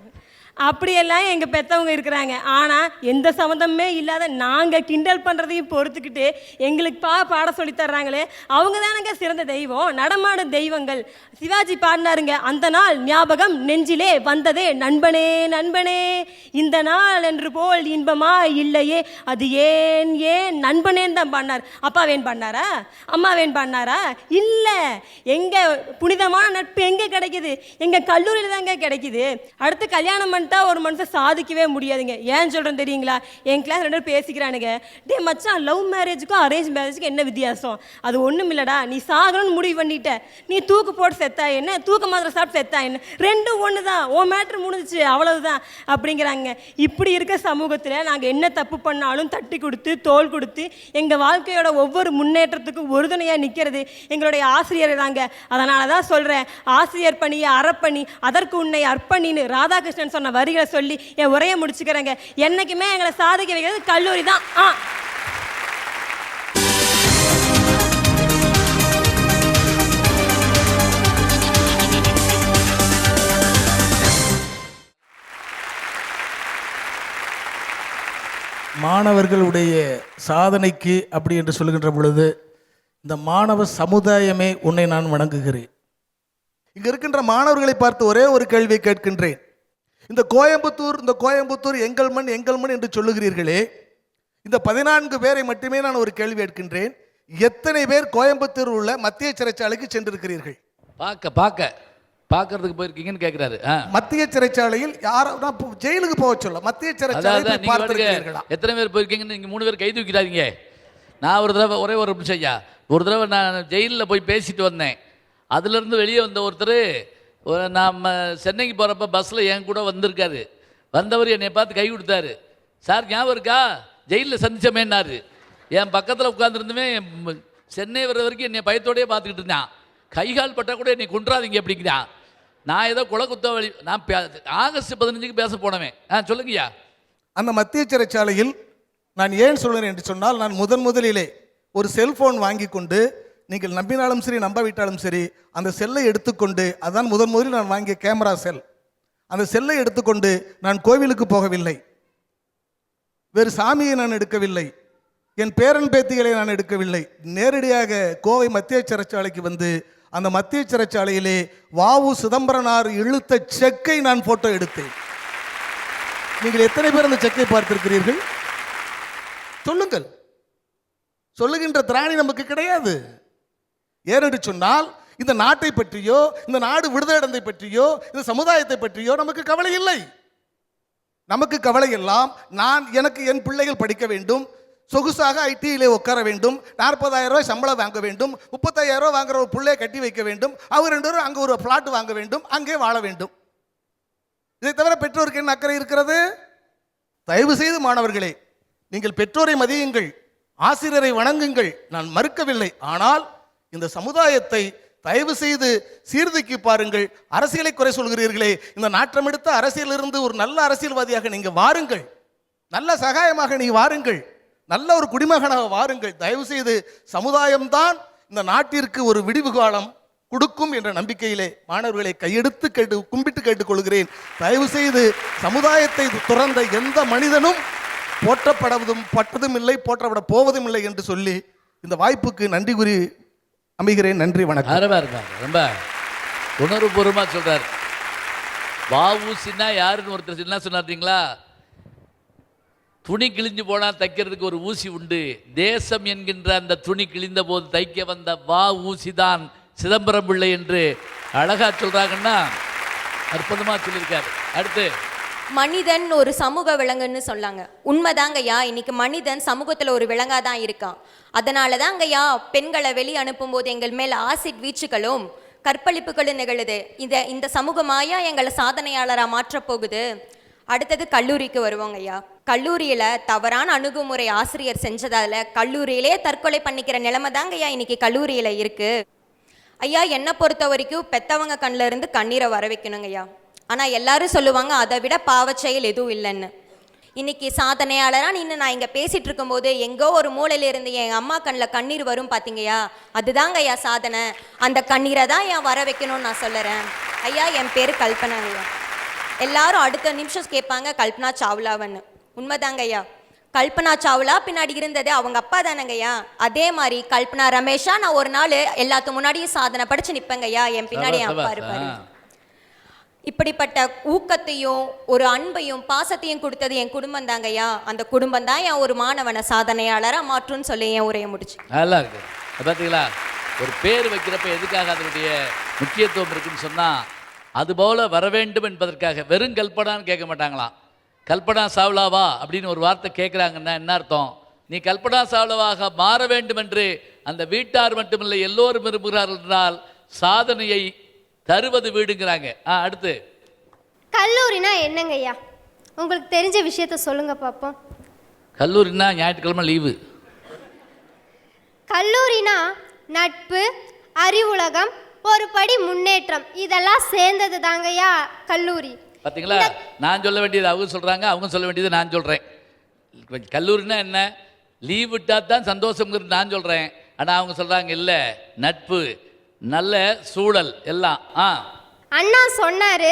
அப்படியெல்லாம் எங்கள் பெற்றவங்க இருக்கிறாங்க. ஆனால் எந்த சம்மந்தமே இல்லாத நாங்கள் கிண்டல் பண்ணுறதையும் பொறுத்துக்கிட்டு எங்களுக்கு பாட சொல்லி தர்றாங்களே, அவங்க தானங்க சிறந்த தெய்வம், நடமாடும் தெய்வங்கள். சிவாஜி பாடினாருங்க, அந்த நாள் ஞாபகம் நெஞ்சிலே வந்ததே நண்பனே நண்பனே, இந்த நாள் என்று போல் இன்பமா இல்லையே, அது ஏன் ஏன் நண்பனேன்னு தான் பாடினார். அப்பாவேன் பாடினாரா? அம்மாவேன் பாடினாரா? இல்லை. எங்கள் புனிதமான நட்பு எங்கே கிடைக்குது? எங்கள் கல்லூரியில் தாங்க கிடைக்குது. அடுத்து கல்யாணம் பண்ணிட்டா ஒரு மனுஷன் சாதிக்கவே முடியாதுங்க. ஏன் சொல்கிறேன் தெரியுங்களா? என் கிளாஸ் 2 பேர் பேசிக்கிறானுங்க, டே மச்சான், லவ் மேரேஜுக்கும் அரேஞ்ச் மேரேஜுக்கும் என்ன வித்தியாசம்? அது ஒன்றும் இல்லைடா, நீ சாகணும்னு முடிவு பண்ணிட்ட, நீ தூக்கு போட்டு செத்தா என்ன, தூக்க மாத்திரை சாப்பிட்டு செத்தா என்ன, ரெண்டும் ஒன்று தான், ஓ மேட்ரு முடிஞ்சிச்சு அவ்வளவுதான் அப்படிங்கிறாங்க. இப்படி இருக்க சமூகத்தில் நாங்கள் என்ன தப்பு பண்ணாலும் தட்டி கொடுத்து தோள் கொடுத்து எங்கள் வாழ்க்கையோட ஒவ்வொரு முன்னேற்றத்துக்கும் உறுதுணையாக நிற்கிறது எங்களுடைய ஆசிரியர் தாங்க. அதனால தான் சொல்கிறேன், ஆசிரியர் பணியை அறப்பணி, அதற்கு உன்னை அர்ப்பணின்னு ராதாகிருஷ்ணன் சொன்ன வரிகளை சொல்லி என் உரையை முடிச்சுக்கிறேங்க. என்னைக்குமே எங்களை சாதிக்க வைக்கிறது கல்லூரி தான். மாணவர்களுடைய சாதனைக்கு அப்படி என்று சொல்லுகின்ற பொழுது, இந்த மாணவ சமுதாயமே உன்னை நான் வணங்குகிறேன். இங்க இருக்கின்ற மாணவர்களை பார்த்து ஒரே ஒரு கேள்வியை கேட்கின்றேன். இந்த கோயம்புத்தூர் எங்கள் மண் என்று சொல்லுகிறீர்களே, இந்த 14 பேரை மட்டுமே நான் ஒரு கேள்வி கேட்கின்றேன். எத்தனை பேர் கோயம்புத்தூர் உள்ள மத்திய சிறைச்சாலைக்கு சென்றிருக்கிறீர்கள்? பார்க்கறதுக்கு போயிருக்கீங்கன்னு கேட்கிறாரு. மத்திய சிறைச்சாலையில் யாரும் ஜெயிலுக்கு போக சொல்ல, மத்திய சிறைச்சாலை பார்த்திருக்கிறீர்களா? எத்தனை பேர் போயிருக்கீங்கன்னு நீங்க 3 பேர் கை தூக்கிடாதீங்க. நான் ஒரு தடவை ஒரு நிமிஷம் ஐயா, ஒரு தடவை நான் ஜெயிலில் போய் பேசிட்டு வந்தேன். அதுலேருந்து வெளியே வந்த ஒருத்தர், நாம் சென்னைக்கு போகிறப்ப பஸ்ஸில் என் கூட வந்திருக்காரு. வந்தவர் என்னை பார்த்து கை கொடுத்தாரு. சார் ஞாபகம் இருக்கா, ஜெயிலில் சந்திச்சமேன்னாரு. என் பக்கத்தில் உட்காந்துருந்துமே சென்னை வர்ற வரைக்கும் என்னை பயத்தோடையே பார்த்துக்கிட்டு இருந்தான். கைகால் பட்டால் கூட என்னை கொன்றாதீங்க அப்படிங்கிறான். நான் ஏதோ குத்த வழி, நான் ஆகஸ்ட் 15க்கு பேச போனவேன். சொல்லுங்கய்யா. அந்த மத்திய சிறைச்சாலையில் நான் ஏன் சொல்கிறேன் என்று சொன்னால், நான் முதலிலே ஒரு செல்ஃபோன் வாங்கி கொண்டு, நீங்கள் நம்பினாலும் சரி நம்பாவிட்டாலும் சரி, அந்த செல்லை எடுத்துக்கொண்டு, அதான் முதலில் நான் வாங்கிய கேமரா செல், அந்த செல்லை எடுத்துக்கொண்டு நான் கோவிலுக்கு போகவில்லை, வேறு சாமியை நான் எடுக்கவில்லை, என் பேரன் பேத்திகளை நான் எடுக்கவில்லை. நேரடியாக கோவை மத்திய சிறைச்சாலைக்கு வந்து அந்த மத்திய சிறைச்சாலையிலே வாவு சிதம்பரனார் இழுத்த செக்கை நான் போட்டோ எடுத்தேன். நீங்கள் எத்தனை பேர் அந்த செக்கை பார்த்திருக்கிறீர்கள்? சொல்லுங்கள். சொல்லுகின்ற திராணி நமக்கு கிடையாது. ஏனென்று சொன்னால் இந்த நாட்டை பற்றியோ இந்த நாடு விடுதலை அடைந்ததை பற்றியோ இந்த சமுதாயத்தை பற்றியோ நமக்கு கவலை இல்லை. நமக்கு கவலை எல்லாம் எனக்கு என் பிள்ளைகள் படிக்க வேண்டும், சொகுசாக ஐடியிலே உட்கார வேண்டும், 40,000 ரூபாய் சம்பளம் வாங்க வேண்டும், 35,000 ரூபாய் வாங்குற ஒரு பிள்ளையை கட்டி வைக்க வேண்டும், அவங்க 2 பேரும் அங்கே ஒரு பிளாட் வாங்க வேண்டும், அங்கே வாழ வேண்டும். இதை தவிர பெற்றோருக்கு என்ன அக்கறை இருக்கிறது? தயவு செய்து மாணவர்களே, நீங்கள் பெற்றோரை மதியுங்கள், ஆசிரியரை வணங்குங்கள், நான் மறுக்கவில்லை. ஆனால் இந்த சமுதாயத்தை தயவு செய்து சீர்தூக்கி பாருங்கள். அரசியலை குறை சொல்கிறீர்களே, இந்த நாட்டம் எடுத்த அரசியலிருந்து ஒரு நல்ல அரசியல்வாதியாக நீங்க வாருங்கள், நல்ல சகாயமாக நீ வாருங்கள், நல்ல ஒரு குடிமகனாக வாருங்கள். தயவு செய்து சமுதாயம்தான் இந்த நாட்டிற்கு ஒரு விடிவு காலம் கொடுக்கும் என்ற நம்பிக்கையிலே மாணவர்களை கையெடுத்து கும்பிட்டு கேட்டுக்கொள்கிறேன். தயவு செய்து சமுதாயத்தை துறந்த எந்த மனிதனும் போற்றப்படுவதும் பட்டதும் இல்லை, போற்றப்பட போவதும் இல்லை என்று சொல்லி இந்த வாய்ப்புக்கு நன்றி கூறி அமைகிறேன். நன்றி, வணக்கம். ரொம்ப உணர்வுபூர்வமா சொல்றாரு. வஉசின்னா யாருன்னு ஒருத்தர் என்ன சொன்னார்ங்களா? துணி கிழிஞ்சு போனா தைக்கிறதுக்கு ஒரு ஊசி உண்டு, தேசம் என்கின்ற அந்த துணி கிழிந்த போது தைக்க வந்த வஉசி தான் சிதம்பரம் பிள்ளை என்று அழகா சொல்றாங்கன்னா அற்புதமா சொல்லியிருக்காரு. அடுத்து, மனிதன் ஒரு சமூக விலங்குன்னு சொல்லாங்க. உண்மைதாங்கய்யா. இன்னைக்கு மனிதன் சமூகத்தில் ஒரு விலங்காக தான் இருக்கான். அதனால தாங்கய்யா பெண்களை வெளியே அனுப்பும்போது எங்கள் மேல் ஆசிட் வீச்சுகளும் கற்பழிப்புகளும் நிகழுது. இந்த சமூகமாயா எங்களை சாதனையாளராக மாற்றப் போகுது. அடுத்தது கல்லூரிக்கு வருவோங்கய்யா. கல்லூரியில் தவறான அணுகுமுறை ஆசிரியர் செஞ்சதால கல்லூரியிலே தற்கொலை பண்ணிக்கிற நிலைமை தாங்கய்யா இன்னைக்கு கல்லூரியில் இருக்கு. ஐயா, என்னை பொறுத்த வரைக்கும் பெத்தவங்க கண்ணில் இருந்து கண்ணீரை வர வைக்கணுங்கய்யா. ஆனால் எல்லாரும் சொல்லுவாங்க அதை விட பாவச்செயல் எதுவும் இல்லைன்னு. இன்னைக்கு சாதனையாளராக நின்று நான் இங்கே பேசிகிட்டு இருக்கும்போது எங்கோ ஒரு மூலையிலிருந்து என் அம்மா கண்ணில் கண்ணீர் வரும் பார்த்தீங்கய்யா, அதுதாங்க ஐயா சாதனை. அந்த கண்ணீரை தான் ஏன் வர வைக்கணும்னு நான் சொல்லுறேன். ஐயா, என் பேர் கல்பனாங்கய்யா. எல்லாரும் அடுத்த நிமிஷம் கேட்பாங்க கல்பனா சாவ்லாவன்னு. உண்மைதாங்க ஐயா. கல்பனா சாவ்லா பின்னாடி இருந்தது அவங்க அப்பா தானங்கய்யா. அதே மாதிரி கல்பனா ரமேஷா நான் ஒரு நாள் எல்லாத்து முன்னாடியும் சாதனை படிச்சு நிற்பேங்கய்யா. என் பின்னாடி என் அப்பா இருப்பாரு. இப்படிப்பட்ட ஊக்கத்தையும் ஒரு அன்பையும் பாசத்தையும் கொடுத்தது என் குடும்பம் தாங்கய்யா. அந்த குடும்பம் தான் என் ஒரு மாணவனை சாதனையாளராக மாற்றும்னு சொல்லி என் உரையை முடிச்சு. நல்லா இருக்கு. பார்த்தீங்களா, ஒரு பேர் வைக்கிறப்ப எதுக்காக அதனுடைய முக்கியத்துவம் இருக்குன்னு சொன்னால் அதுபோல வர வேண்டும் என்பதற்காக. வெறும் கல்பனான்னு கேட்க மாட்டாங்களாம். கல்பனா சாவ்லாவா அப்படின்னு ஒரு வார்த்தை கேட்குறாங்கன்னா என்ன அர்த்தம்? நீ கல்பனா சாவ்லாவாக மாற வேண்டும் என்று அந்த வீட்டார் மட்டுமில்லை எல்லோரும் விரும்புகிறார்கள் என்றால் சாதனையை தருவது வீடுங்கிறாங்க. அடுத்து, கல்லூரினா என்னங்க ஐயா? உங்களுக்கு தெரிஞ்ச விஷயத்த சொல்லுங்க பாப்போம். கல்லூரினா ஞாயிற்றுக்கிழமை லீவு. கல்லூரினா நட்பு, அறிவுலகம், ஒரு படி முன்னேற்றம், இதெல்லாம் சேர்ந்தது தாங்கய்யா கல்லூரி. பார்த்தீங்களா, நான் சொல்ல வேண்டியது அவங்க சொல்கிறாங்க, அவங்க சொல்ல வேண்டியது நான் சொல்கிறேன். கல்லூரினா என்ன? லீவ் விட்டால் தான் சந்தோஷங்கிறது நான் சொல்கிறேன். ஆனால் அவங்க சொல்கிறாங்க இல்லை, நட்பு, நல்ல சூழல் எல்லாம். அண்ணா சொன்னாரு.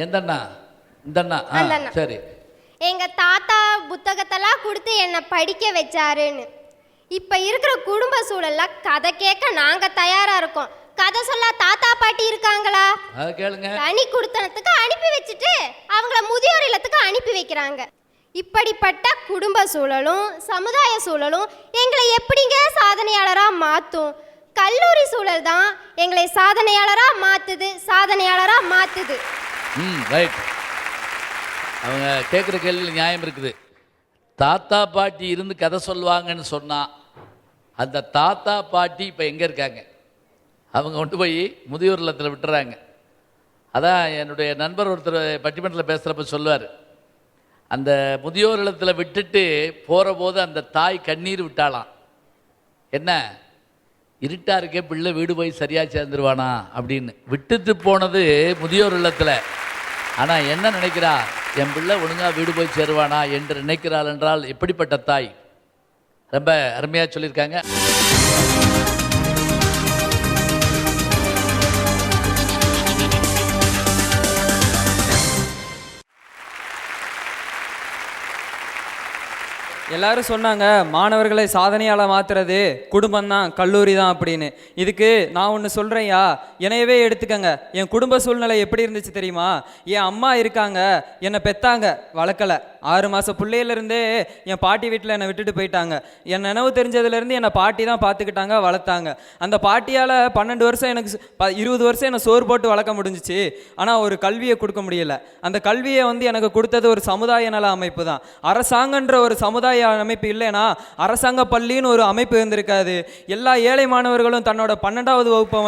எந்த அண்ணா? இந்த அண்ணா. சரி. எங்க தாத்தா புத்தகத்தெல்லாம் கொடுத்து என்னை படிக்க வச்சாருன்னு. இப்ப இருக்கிற குடும்ப சூழல்ல கதை கேட்க நாங்க தயாரா இருக்கோம். கதை சொல்ல தாத்தா பாட்டி இருக்காங்களா? அதை கேளுங்க. தனி குடுத்தனத்துக்கு அனுப்பி வச்சுட்டு அவங்கள முதியோர் இல்லத்துக்கு அனுப்பி வைக்கிறாங்க. இப்படிப்பட்ட குடும்ப சூழலும் சமுதாய சூழலும் எங்களை எப்படிங்க சாதனையாளரா மாத்தும்? கல்லூரி சூழல் தான் எங்களை சாதனையாளரா மாத்துது. ரைட். அவங்க கேட்குற கேள்வியில் நியாயம் இருக்குது. தாத்தா பாட்டி இருந்து கதை சொல்லுவாங்கன்னு சொன்னா அந்த தாத்தா பாட்டி இப்போ எங்கே இருக்காங்க? அவங்க கொண்டு போய் முதியோர் இல்லத்தில் விட்டுறாங்க. அதான் என்னுடைய நண்பர் ஒருத்தர் பட்டிமன்றத்தில் பேசுகிறப்ப சொல்லுவார், அந்த முதியோர் இல்லத்தில் விட்டுட்டு போகிற போது அந்த தாய் கண்ணீர் விட்டாலாம். என்ன, இருட்டா இருக்கே, பிள்ளை வீடு போய் சரியாக சேர்ந்துருவானா அப்படின்னு. விட்டுட்டு போனது முதியோர் இல்லத்தில். ஆனால் என்ன நினைக்கிறா, என் பிள்ளை ஒழுங்காக வீடு போய் சேருவானா என்று நினைக்கிறாள் என்றால் எப்படிப்பட்ட தாய். ரொம்ப அருமையாக சொல்லியிருக்காங்க. எல்லாரும் சொன்னாங்க மாணவர்களை சாதனையாளர் மாத்துறது குடும்பம் தான், கல்லூரி தான் அப்படின்னு. இதுக்கு நான் ஒன்று சொல்கிறேன்யா, என்னையவே எடுத்துக்கங்க. என் குடும்ப சூழ்நிலை எப்படி இருந்துச்சு தெரியுமா? என் அம்மா இருக்காங்க, என்னை பெத்தாங்க, வளர்க்கலை. 6 மாத பிள்ளையிலேருந்தே என் பாட்டி வீட்டில் என்னை விட்டுட்டு போயிட்டாங்க. என் நினைவு தெரிஞ்சதுலேருந்து என்னை பாட்டி தான் பார்த்துக்கிட்டாங்க, வளர்த்தாங்க. அந்த பாட்டியால் 12 வருஷம் எனக்கு 20 வருஷம் என்னை சோறு போட்டு வளர்க்க முடிஞ்சிச்சு. ஆனால் ஒரு கல்வியை கொடுக்க முடியல. அந்த கல்வியை எனக்கு கொடுத்தது ஒரு சமுதாய நல அமைப்பு தான். அரசாங்கன்ற ஒரு சமுதாய அமைப்பு இல்லைன்னா அரசாங்க பள்ளின்னு ஒரு அமைப்பு இருந்திருக்காது. எல்லா ஏழை மாணவர்களும் தன்னோட 12வது வகுப்பை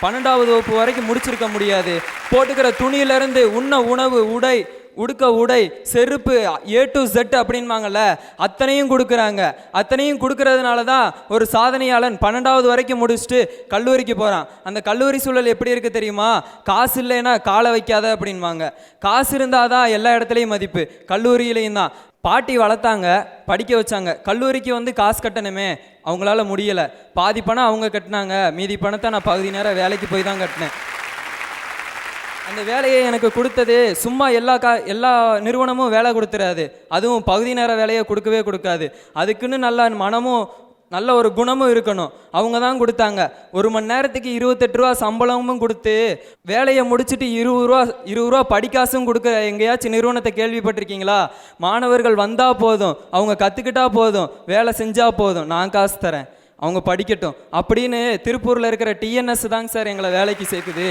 12வது வகுப்பு வரைக்கும் முடிச்சிருக்க முடியாது. போட்டுக்கிற துணியிலிருந்து உண்ண உணவு, உடை, உடுக்க உடை, செருப்பு, A to Z அப்படின்வாங்கல்ல, அத்தனையும் கொடுக்குறாங்க. அத்தனையும் கொடுக்கறதுனால தான் ஒரு சாதனையாளன் 12வது வரைக்கும் முடிச்சுட்டு கல்லூரிக்கு போகிறான். அந்த கல்லூரி சூழல் எப்படி இருக்குது தெரியுமா? காசு இல்லைன்னா காலை வைக்காத அப்படின்வாங்க. காசு இருந்தால் தான் எல்லா இடத்துலையும் மதிப்பு, கல்லூரியிலையும் தான். பாட்டி வளர்த்தாங்க, படிக்க வச்சாங்க. கல்லூரிக்கு காசு கட்டணுமே, அவங்களால முடியலை. பாதி பணம் அவங்க கட்டினாங்க, மீதி பணத்தை நான் பகுதி நேரம் வேலைக்கு போய் தான் கட்டினேன். அந்த வேலையை எனக்கு கொடுத்தது சும்மா எல்லா நிறுவனமும் வேலை கொடுத்துறாது. அதுவும் பகுதி நேர வேலையை கொடுக்கவே கொடுக்காது. அதுக்குன்னு நல்ல மனமும் நல்ல ஒரு குணமும் இருக்கணும். அவங்க தான் கொடுத்தாங்க. 1 மணி நேரத்துக்கு 28 ரூபா சம்பளமும் கொடுத்து வேலையை முடிச்சுட்டு 20 ரூபா படிக்காசும் கொடுக்க எங்கேயாச்சும் நிறுவனத்தை கேள்விப்பட்டிருக்கீங்களா? மாணவர்கள் வந்தால் போதும், அவங்க கற்றுக்கிட்டா போதும், வேலை செஞ்சால் போதும், நான் காசு தரேன், அவங்க படிக்கட்டும் அப்படின்னு திருப்பூரில் இருக்கிற TNS தாங்க சார் எங்களை வேலைக்கு சேர்க்குது.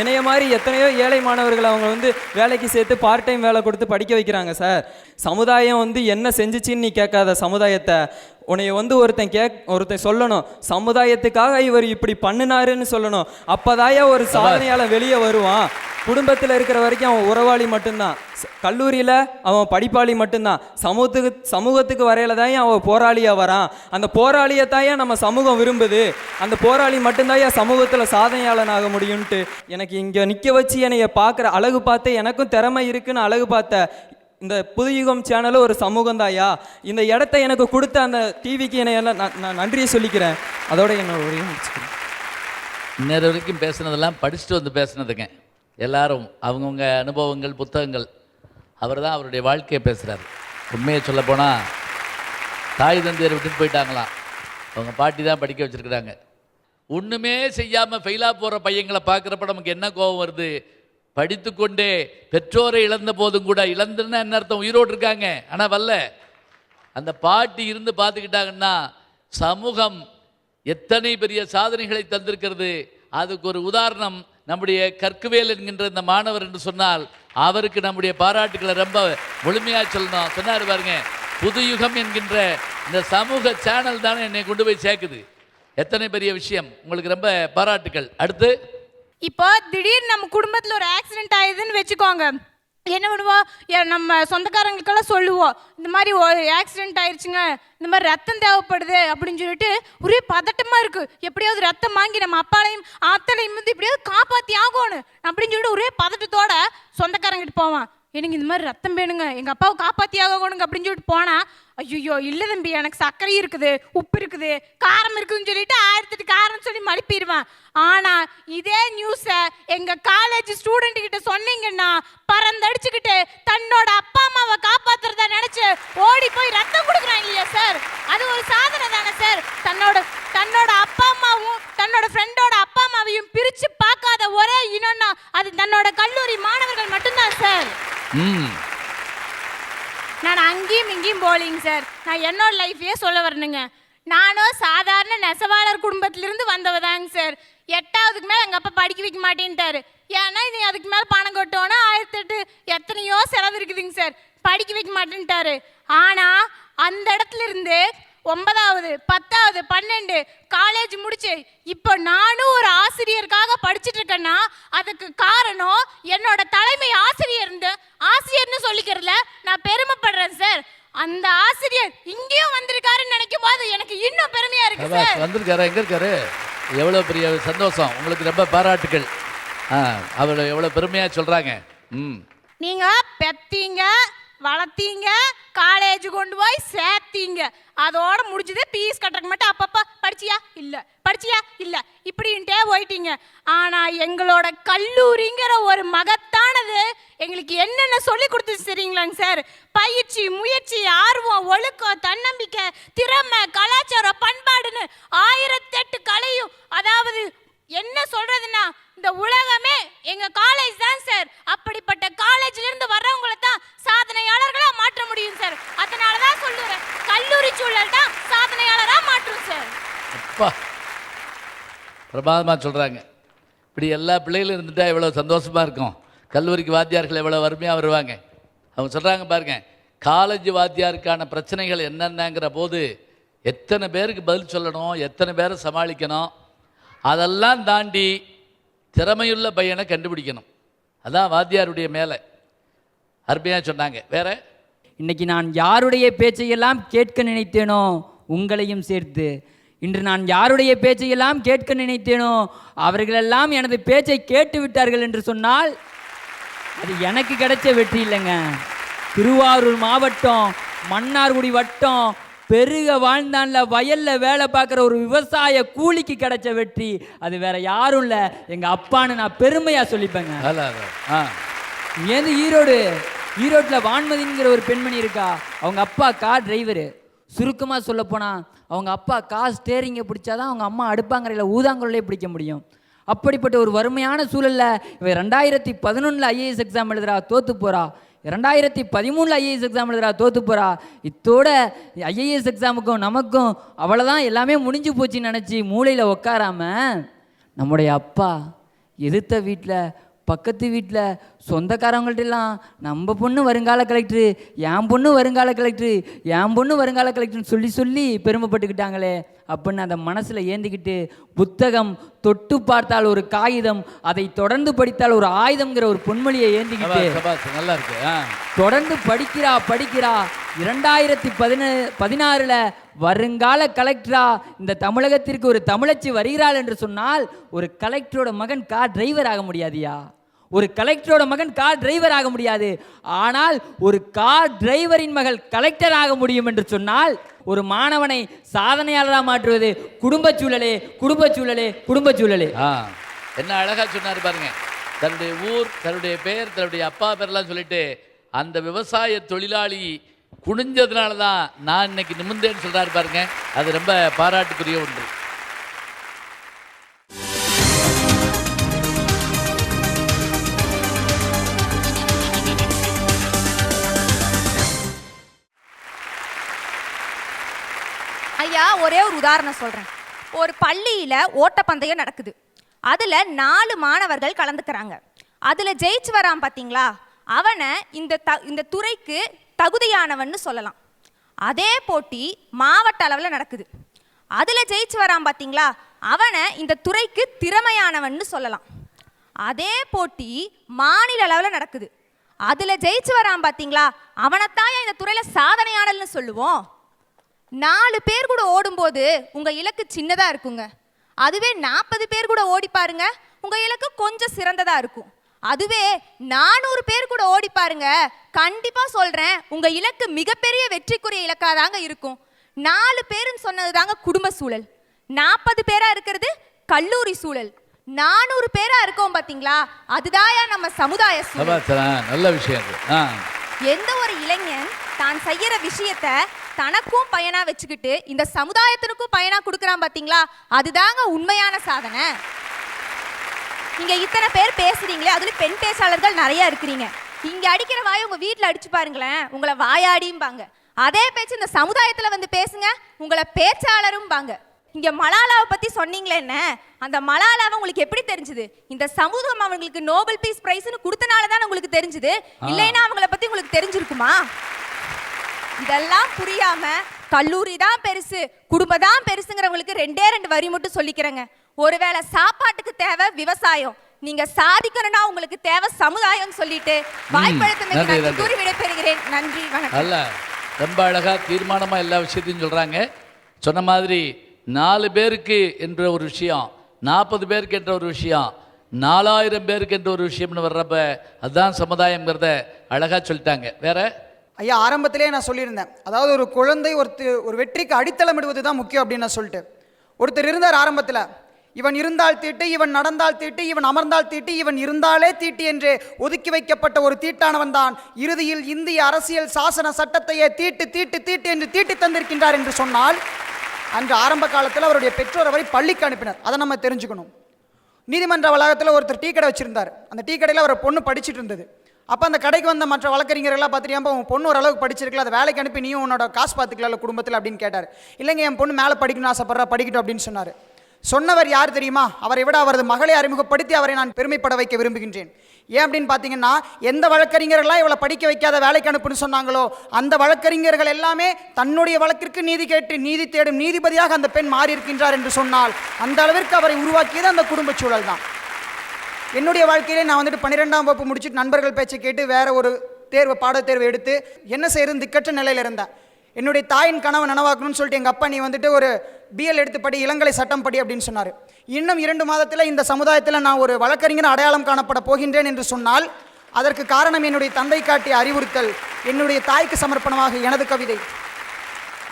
இணைய மாதிரி எத்தனையோ ஏழை மாணவர்கள் அவங்க வேலைக்கு சேர்த்து பார்ட் டைம் வேலை கொடுத்து படிக்க வைக்கிறாங்க சார். சமுதாயம் என்ன செஞ்சிச்சின்னு நீ கேட்காத சமுதாயத்தை. உன்னைய ஒருத்தன் சொல்லணும், சமுதாயத்துக்காக இவர் இப்படி பண்ணினாருன்னு சொல்லணும். அப்போதாயா ஒரு சாதனையால் வெளியே வருவான். குடும்பத்தில் இருக்கிற வரைக்கும் அவன் உறவாளி மட்டும்தான், கல்லூரியில் அவன் படிப்பாளி மட்டும்தான். சமூகத்துக்கு வரையில தான் அவன் போராளியாக வரான். அந்த போராளியை தாயா நம்ம சமூகம் விரும்புது. அந்த போராளி மட்டும்தாயா சமூகத்தில் சாதனையாளனாக முடியும்ன்ட்டு எனக்கு இங்கே நிற்க வச்சு என்னைய பார்க்குற அழகு பார்த்து எனக்கும் திறமை இருக்குன்னு அழகு பார்த்த இந்த புதுயுகம் சேனலும் ஒரு சமூகம் தாயா. இந்த இடத்த எனக்கு கொடுத்த அந்த டிவிக்கு நான் நன்றியை சொல்லிக்கிறேன். அதோட என்னோட உரையை முடிச்சுக்கிறேன். இன்னொரு வரைக்கும் பேசுனதெல்லாம் படிச்சுட்டு வந்து பேசுனதுங்க. எல்லாரும் அவங்கவுங்க அனுபவங்கள், புத்தகங்கள். அவர் தான் அவருடைய வாழ்க்கையை பேசுகிறார். உண்மையை சொல்ல போனால் தாய் தந்தையரை விட்டுட்டு போயிட்டாங்களாம், அவங்க பாட்டி தான் படிக்க வச்சுருக்குறாங்க. ஒன்றுமே செய்யாமல் ஃபெயிலாக போகிற பையங்களை பார்க்குறப்ப நமக்கு என்ன கோபம் வருது? படித்து கொண்டே பெற்றோரை இழந்த போதும் கூட, இழந்துன்னா என்ன அர்த்தம்? உயிரோடு இருக்காங்க ஆனால் வரல. அந்த பாட்டி இருந்து பார்த்துக்கிட்டாங்கன்னா சமூகம் எத்தனை பெரிய சாதனைகளை தந்திருக்கிறது. அதுக்கு ஒரு உதாரணம் நம்முடைய கற்குவேல் என்கின்ற இந்த மாணவர் என்று சொன்னால் அவருக்கு நம்முடைய பாராட்டுக்களை ரொம்ப முழுமையாக சொல்லணும். சொன்னார் பாருங்க, புதுயுகம் என்கின்ற இந்த சமூக சேனல் தானே என்னை கொண்டு போய் சேர்க்குது. எத்தனை பெரிய விஷயம். உங்களுக்கு ரொம்ப பாராட்டுக்கள். அடுத்து, இப்போ திடீர்னு நம்ம குடும்பத்தில் ஒரு ஆக்சிடென்ட் ஆயிடுதுன்னு வச்சுக்கோங்க, என்ன பண்ணுவோம்? நம்ம சொந்தக்காரங்களுக்கெல்லாம் சொல்லுவோம், இந்த மாதிரி ஒரு ஆக்சிடென்ட் ஆயிடுச்சுங்க, இந்த மாதிரி ரத்தம் தேவைப்படுது அப்படின்னு சொல்லிட்டு ஒரே பதட்டமாக இருக்குது. எப்படியாவது ரத்தம் வாங்கி நம்ம அப்பாலையும் அத்தனையும் எப்படியாவது காப்பாற்றி ஆகணும் அப்படின்னு சொல்லிட்டு ஒரே பதட்டத்தோட சொந்தக்காரங்கிட்ட போவான். எனக்கு இந்த மாதிரி ரத்தம் வேணுங்க, எங்கள் அப்பாவை காப்பாற்றி ஆகணுங்க அப்படின்னு சொல்லிட்டு போனால், ஐயோ இல்லை தம்பி, எனக்கு சர்க்கரை இருக்குது, உப்பு இருக்குது, காரம் இருக்குதுன்னு சொல்லிட்டு 1008 காரம் சொல்லி மழுப்பிடுவேன். ஆனால் இதே நியூஸை எங்கள் காலேஜ் ஸ்டூடெண்ட் கிட்ட சொன்னீங்கன்னா பறந்தடிச்சுக்கிட்டு தன்னோட அப்பா அம்மாவை காப்பாற்றுறத நினச்சி ஓடி போய் ரத்தம் கொடுக்குறாங்க இல்லையா சார்? அது ஒரு சாதனை தானே சார்? தன்னோட அப்பா அம்மாவும் தன்னோட ஃப்ரெண்டோட அப்பா அம்மாவையும் பிரித்து பார்க்காத ஒரே இனம்னா அது தன்னோட கல்லூரி மாணவர்கள் மட்டும்தான் சார். நான் அங்கேயும் இங்கேயும் போலிங்க சார். நான் என்னோட லைஃபையே சொல்ல வரணுங்க. நானும் சாதாரண நெசவாளர் குடும்பத்திலிருந்து வந்தவதாங்க சார். 8வதுக்கு மேலே எங்கள் அப்பா படிக்க வைக்க மாட்டேன்ட்டாரு. ஏன்னா நீ அதுக்கு மேலே பணம் கட்டோன்னா 1008 எத்தனையோ செலவு இருக்குதுங்க சார், படிக்க வைக்க மாட்டேன்ட்டாரு. ஆனால் அந்த இடத்துல இருந்து 9வது 10வது 12 காலேஜ் முடிச்சு இப்போ நானும் ஒரு ஆசிரியருக்காக படிச்சுட்டு இருக்கேன்னா அதுக்கு காரணம் என்னோட தலைமை ஆசிரியர்னு சொல்லிக்கிறதுல நான் பெருமைப்படுறேன் சார். அந்த ஆசிரியர் இங்கேயும் வந்திருக்காருன்னு நினைக்கும் போது எனக்கு இன்னும் பெருமையா இருக்கு சார். வந்திருக்காரு, எங்க இருக்காரு? எவ்வளோ பெரிய சந்தோஷம். உங்களுக்கு ரொம்ப பாராட்டுகள். அவர் எவ்வளோ பெருமையா சொல்றாங்க. நீங்க பெத்தீங்க, வளர்த்தீங்க, காலேஜ் கொண்டு போய் சேர்த்தீங்க, அதோட முடிஞ்சது. பீஸ் கட்டுறதுக்கு மட்டும் அப்பப்போ படிச்சியா? இல்லை. படிச்சியா இல்ல இப்படின்ட்டே போயிட்டீங்க. ஆனா எங்களோட கல்லூரிங்கிற ஒரு மகத்தானது எங்களுக்கு என்னென்ன சொல்லி கொடுத்துச்சு தெரியுங்களாங்க சார்? பயிற்சி, முயற்சி, ஆர்வம், ஒழுக்கம், தன்னம்பிக்கை, திறமை, கலாச்சாரம், பண்பாடுன்னு 1008 கலையும், அதாவது என்ன சொல்றதுன்னா இந்த உலகமே எங்க காலேஜ் தான் சார். அப்படிப்பட்ட காலேஜ்ல இருந்து வர்றவங்கள தான் சாதனையாளர்களா மாற்ற முடியும் சார். அதனால தான் சொல்லுறேன், கல்லூரி சூழல் தான் சாதனையாளரா மாற்றும் சார். அப்பா பிரபாதமாக சொல்கிறாங்க. இப்படி எல்லா பிள்ளைகளும் இருந்துட்டா எவ்வளோ சந்தோஷமாக இருக்கும். கல்லூரிக்கு வாத்தியார்கள் எவ்வளோ வறுமையாக வருவாங்க. அவங்க சொல்கிறாங்க பாருங்க, காலேஜ் வாத்தியாருக்கான பிரச்சனைகள் என்னென்னங்கிற போது எத்தனை பேருக்கு பதில் சொல்லணும், எத்தனை பேரை சமாளிக்கணும், அதெல்லாம் தாண்டி திறமையுள்ள பையனை கண்டுபிடிக்கணும். அதான் வாத்தியாருடைய மேலே. அருமையாக சொன்னாங்க. வேற இன்னைக்கு நான் யாருடைய பேச்சையெல்லாம் கேட்க நினைத்தேனோ உங்களையும் சேர்த்து, இன்று நான் யாருடைய பேச்சையெல்லாம் கேட்க நினைத்தேனோ அவர்களெல்லாம் எனது பேச்சை கேட்டு விட்டார்கள் என்று சொன்னால் அது எனக்கு கிடைச்ச வெற்றி இல்லைங்க. திருவாரூர் மாவட்டம் மன்னார்குடி வட்டம் பெருக வாழ்ந்தான்ல வயல்ல வேலை பார்க்குற ஒரு விவசாய கூலிக்கு கிடைச்ச வெற்றி. அது வேற யாரும் இல்லை, எங்க அப்பான்னு நான் பெருமையா சொல்லிப்பேங்க. ஏது ஈரோட்டில் வான்மதிங்கிற ஒரு பெண்மணி இருக்கா. அவங்க அப்பா கார் டிரைவரு. சுருக்கமாக சொல்ல போனால் அவங்க அப்பா கார் ஸ்டேரிங்கை பிடிச்சாதான் அவங்க அம்மா அடுப்பாங்கரையில் ஊதாங்குழலே பிடிக்க முடியும். அப்படிப்பட்ட ஒரு வறுமையான சூழலில் இவன் 2011 ஐஏஎஸ் எக்ஸாம் எழுதுறா, தோற்று போகிறா. 2013 ஐஏஎஸ் எக்ஸாம் எழுதுறா, தோற்று போகிறா. இத்தோட ஐஏஎஸ் எக்ஸாமுக்கும் நமக்கும் அவ்வளோதான், எல்லாமே முடிஞ்சு போச்சுன்னு நினச்சி மூளையில் உட்காராம நம்முடைய அப்பா எதிர்த்த வீட்டில், பக்கத்து வீட்டில், சொந்தக்காரவங்கள்ட்டெல்லாம் நம்ம பொண்ணு வருங்கால கலெக்டரு, என் பொண்ணு வருங்கால கலெக்டரு, என் பொண்ணு வருங்கால கலெக்டர்னு சொல்லி சொல்லி பெருமைப்பட்டுக்கிட்டாங்களே அப்படின்னு அந்த மனசில் ஏந்திக்கிட்டு புத்தகம், தொட்டு பார்த்தால் ஒரு காகிதம், அதை தொடர்ந்து படித்தால் ஒரு ஆயுதம்ங்கிற ஒரு பொன்மொழியை ஏந்திக்கிட்டு நல்லா இருக்கு. தொடர்ந்து படிக்கிறா 2016 வருங்கால கலெக்டரா இந்த தமிழகத்திற்கு ஒரு தமிழச்சி வருகிறாள் என்று சொன்னால் ஒரு கலெக்டரோட மகன் கார் டிரைவர் ஆக முடியாதியா? ஒரு கலெக்டரோட மகன் கார் டிரைவர் ஆக முடியாது. ஆனால் ஒரு கார் டிரைவரின் மகள் கலெக்டர் ஆக முடியும் என்று சொன்னால் ஒரு மாணவனை சாதனையாளராக மாற்றுவது குடும்ப சூழலே, குடும்ப சூழலே, குடும்ப சூழலே. என்ன அழகா சொன்னார் பாருங்க. தன்னுடைய ஊர், தன்னுடைய பெயர், தன்னுடைய அப்பா பேர்லாம் சொல்லிட்டு அந்த விவசாய தொழிலாளி குனிஞ்சதுனால தான் நான் இன்னைக்கு நிமிர்ந்தேன்னு சொல்றாரு பாருங்க. அது ரொம்ப பாராட்டுக்குரிய ஒன்று. ஐயா, ஒரே ஒரு உதாரணம் சொல்றேன். ஒரு பள்ளியில ஓட்டப்பந்தயம் நடக்குது. அதுல 4 மாணவர்கள் கலந்துக்கிறாங்க. அதுல ஜெயிச்சு வரான் பாத்தீங்களா, அவனை இந்த துறைக்கு தகுதியானவன்னு சொல்லலாம். அதே போட்டி மாவட்ட அளவில் நடக்குது. அதில் ஜெயிச்சு வரான் பார்த்தீங்களா, அவனை இந்த துறைக்கு திறமையானவன்னு சொல்லலாம். அதே போட்டி மாநில அளவில் நடக்குது. அதில் ஜெயிச்சு வரான் பார்த்தீங்களா, அவனைத்தான் இந்த துறையில் சாதனையாளர்னு சொல்லுவோம். 4 பேர் கூட ஓடும்போது உங்கள் இலக்கு சின்னதாக இருக்குங்க. அதுவே 40 பேர் கூட ஓடி பாருங்க, உங்கள் இலக்கு கொஞ்சம் சிறந்ததாக இருக்கும். அதுவே 400 பேர் கூட ஓடி பாருங்க, கண்டிப்பா சொல்றேன் உங்க இலக்கு மிகப்பெரிய வெற்றிக்குரிய இலக்காக தாங்க இருக்கும். 4 பேருன்னு சொன்னது தாங்க குடும்ப சூழல். 40 பேரா இருக்கிறது கல்லூரி சூழல். 400 பேரா இருக்கோம் பாத்தீங்களா, அதுதாயா நம்ம சமுதாய சூழல். நல்ல விஷயம். எந்த ஒரு இளைஞன் தான் செய்யற விஷயத்த தனக்கும் பயனா வச்சுக்கிட்டு இந்த சமுதாயத்திற்கும் பயனா கொடுக்கறான் பாத்தீங்களா, அதுதாங்க உண்மையான சாதனை. நீங்க இத்தனை பேர் பேசுறீங்களே, அதுல பெண் பேச்சாளர்கள் நிறைய இருக்கிறீங்க. இங்க அடிக்கிற வாய் உங்க வீட்டுல அடிச்சு பாருங்களேன், உங்களை வாயாடிம்பாங்க. அதே பேச்சு இந்த சமுதாயத்துல வந்து பேசுங்க, உங்களை பேச்சாளரும் பாங்க. இங்க மலாலாவை பத்தி சொன்னீங்களே, என்ன அந்த மலாலாவை உங்களுக்கு எப்படி தெரிஞ்சது? இந்த சமூகம் அவங்களுக்கு நோபல் பீஸ் பிரைஸ்னு கொடுத்தனாலதான் உங்களுக்கு தெரிஞ்சது, இல்லைன்னா அவங்கள பத்தி உங்களுக்கு தெரிஞ்சிருக்குமா? இதெல்லாம் புரியாம கல்லூரி தான் பெருசு, குடும்பம் தான் பெருசுங்கிறவங்களுக்கு 2 வரி மட்டும் சொல்லிக்கிறேங்க. ஒருவேளை சாப்பாட்டுக்கு தேவை விவசாயம், நீங்க சாதிக்கணும்னா உங்களுக்கு தேவை சமுதாயம் சொல்லிட்டு வாய்ப்பளித்தமைக்கு கூறி விடைபெறுகிறேன். நன்றி, வணக்கம். ரொம்ப அழகா தீர்மானமா எல்லா விஷயத்தையும் சொல்றாங்க. சொன்ன மாதிரி 4 பேருக்கு என்ற ஒரு விஷயம், 40 பேருக்கு என்ற ஒரு விஷயம், 4000 பேருக்கு என்ற ஒரு விஷயம்னு வர்றப்ப அதுதான் சமுதாயம்ங்கிறத அழகா சொல்லிட்டாங்க. வேற ஐயா, ஆரம்பத்திலே நான் சொல்லியிருந்தேன், அதாவது ஒரு குழந்தை ஒரு வெற்றிக்கு அடித்தளம் இடுவது தான் முக்கியம் அப்படின்னு நான் சொல்லிட்டு, ஒருத்தர் இருந்தார் ஆரம்பத்தில், இவன் இருந்தால் தீட்டு, இவன் நடந்தால் தீட்டு, இவன் அமர்ந்தால் தீட்டு, இவன் இருந்தாலே தீட்டு என்று ஒதுக்கி வைக்கப்பட்ட ஒரு தீட்டானவன் தான் இறுதியில் இந்திய அரசியல் சாசன சட்டத்தையே தீட்டு தீட்டு தீட்டு என்று தீட்டி தந்திருக்கின்றார் என்று சொன்னால், அன்று ஆரம்ப காலத்தில் அவருடைய பெற்றோர் அவரை பள்ளிக்கு அனுப்பினார். அதை நம்ம தெரிஞ்சுக்கணும். நீதிமன்ற வளாகத்தில் ஒருத்தர் டீ கடை வச்சிருந்தார். அந்த டீ கடையில் அவர் பொண்ணு படிச்சுட்டு இருந்தது. அப்போ அந்த கடைக்கு வந்த மற்ற வழக்கறிஞர்கள்லாம் பார்த்துட்டு, உன் பொண்ணு ஓரளவுக்கு படிச்சிருக்கல, அதை வேலைக்கு அனுப்பி நீயும் உன்னோட காசு பார்த்துக்கல குடும்பத்தில் அப்படின்னு கேட்டார். இல்லைங்க, என் பொண்ணு மேலே படிக்கணும்னு ஆசைப்படுறா, படிக்கட்டும் அப்படின்னு சொன்னார். சொன்னவர் யார் தெரியுமா? அவரை விட அவரது மகளை அறிமுகப்படுத்தி அவரை நான் பெருமைப்பட வைக்க விரும்புகின்றேன். ஏன் அப்படின்னு பார்த்தீங்கன்னா, எந்த வழக்கறிஞர்களாக இவளை படிக்க வைக்காத வேலைக்கு அனுப்புன்னு சொன்னாங்களோ அந்த வழக்கறிஞர்கள் எல்லாமே தன்னுடைய வழக்கிற்கு நீதி கேட்டு நீதி தேடும் நீதிபதியாக அந்த பெண் மாறி இருக்கின்றார் என்று சொன்னால், அந்த அளவிற்கு அவரை உருவாக்கியது அந்த குடும்ப சூழல் தான். என்னுடைய வாழ்க்கையிலே நான் வந்துட்டு 12ஆம் வகுப்பு முடிச்சுட்டு நண்பர்கள் பேச்சை கேட்டு வேற ஒரு பாடத்தேர்வு எடுத்து என்ன செய்யறது திக்கற்ற நிலையில் இருந்தேன். என்னுடைய தாயின் கனவை நனவாக்கணும்னு சொல்லிட்டு எங்கள் அப்பா, நீ வந்துட்டு ஒரு பிஎல் எடுத்து படி, இளங்கலை சட்டம் படி அப்படின்னு சொன்னார். இன்னும் 2 மாதத்தில் இந்த சமுதாயத்தில் நான் ஒரு வழக்கறிஞர் அடையாளம் காணப்பட போகின்றேன் என்று சொன்னால் அதற்கு காரணம் என்னுடைய தந்தை காட்டிய அறிவுறுத்தல், என்னுடைய தாய்க்கு சமர்ப்பணமாக எனது கவிதை.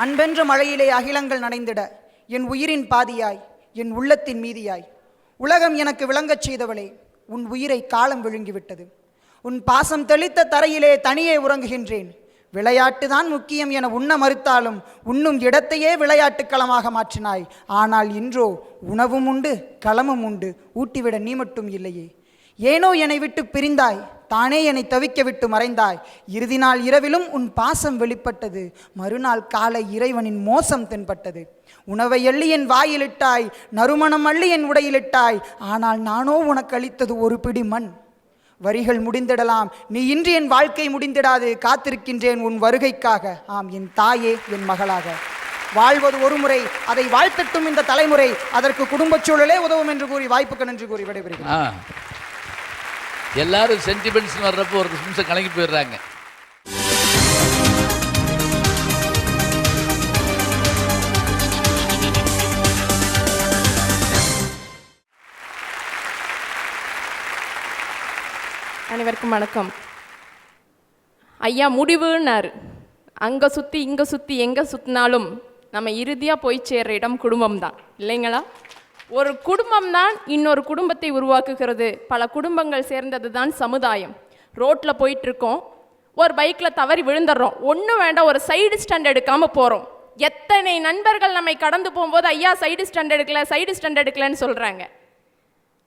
அன்பென்ற மழையிலே அகிலங்கள் நனைந்திட, என் உயிரின் பாதியாய், என் உள்ளத்தின் மீதியாய், உலகம் எனக்கு விளங்கச் செய்தவளே, உன் உயிரை காலம் விழுங்கிவிட்டது. உன் பாசம் தெளித்த தரையிலே தனியே உறங்குகின்றேன். விளையாட்டு தான் முக்கியம் என உண்ண மறுத்தாலும் உண்ணும் இடத்தையே விளையாட்டுக்களமாக மாற்றினாய். ஆனால் இன்றோ உணவும் உண்டு, களமும் உண்டு, ஊட்டிவிட நீ மட்டும் இல்லையே. ஏனோ என்னை விட்டு பிரிந்தாய், தானே என்னை தவிக்க விட்டு மறைந்தாய். இறுதி நாள் இரவிலும் உன் பாசம் வெளிப்பட்டது, மறுநாள் காலை இறைவனின் மோசம் தென்பட்டது. உணவை அள்ளி என் வாயிலிட்டாய், நறுமணம் அள்ளி என் உடையிலிட்டாய். ஆனால் நானோ உனக்கு அளித்தது ஒரு பிடி மண். வரிகள் முடிந்திடலாம், நீ இன்று என் வாழ்க்கை முடிந்திடாது. காத்திருக்கின்றேன் உன் வருகைக்காக, ஆம் என் தாயே, என் மகளாக. வாழ்வது ஒரு முறை, அதை வாழ்த்தட்டும் இந்த தலைமுறை. அதற்கு குடும்பச் சூழலே உதவும் என்று கூறி வாய்ப்புக்கு நன்றி கூறி விடைபெறுகிறேன். எல்லாரும் சென்டிமெண்ட்ஸ் வர்றப்போ ஒரு நிமிஷம் கலங்கி போயிடுறாங்க. அனைவருக்கும் வணக்கம். ஐயா முடிவுன்னாரு. அங்கே சுற்றி இங்கே சுற்றி எங்கே சுற்றினாலும் நம்ம இறுதியாக போய் சேர்ற இடம் குடும்பம் தான், இல்லைங்களா? ஒரு குடும்பம் தான் இன்னொரு குடும்பத்தை உருவாக்குகிறது. பல குடும்பங்கள் சேர்ந்தது தான் சமுதாயம். ரோட்டில் போயிட்டுருக்கோம், ஒரு பைக்கில் தவறி விழுந்துடுறோம், ஒன்றும் வேண்டாம், ஒரு சைடு ஸ்டாண்ட் எடுக்காமல் போகிறோம். எத்தனை நண்பர்கள் நம்மை கடந்து போகும்போது ஐயா சைடு ஸ்டாண்ட் எடுக்கல, சைடு ஸ்டாண்ட் எடுக்கலன்னு சொல்கிறாங்க.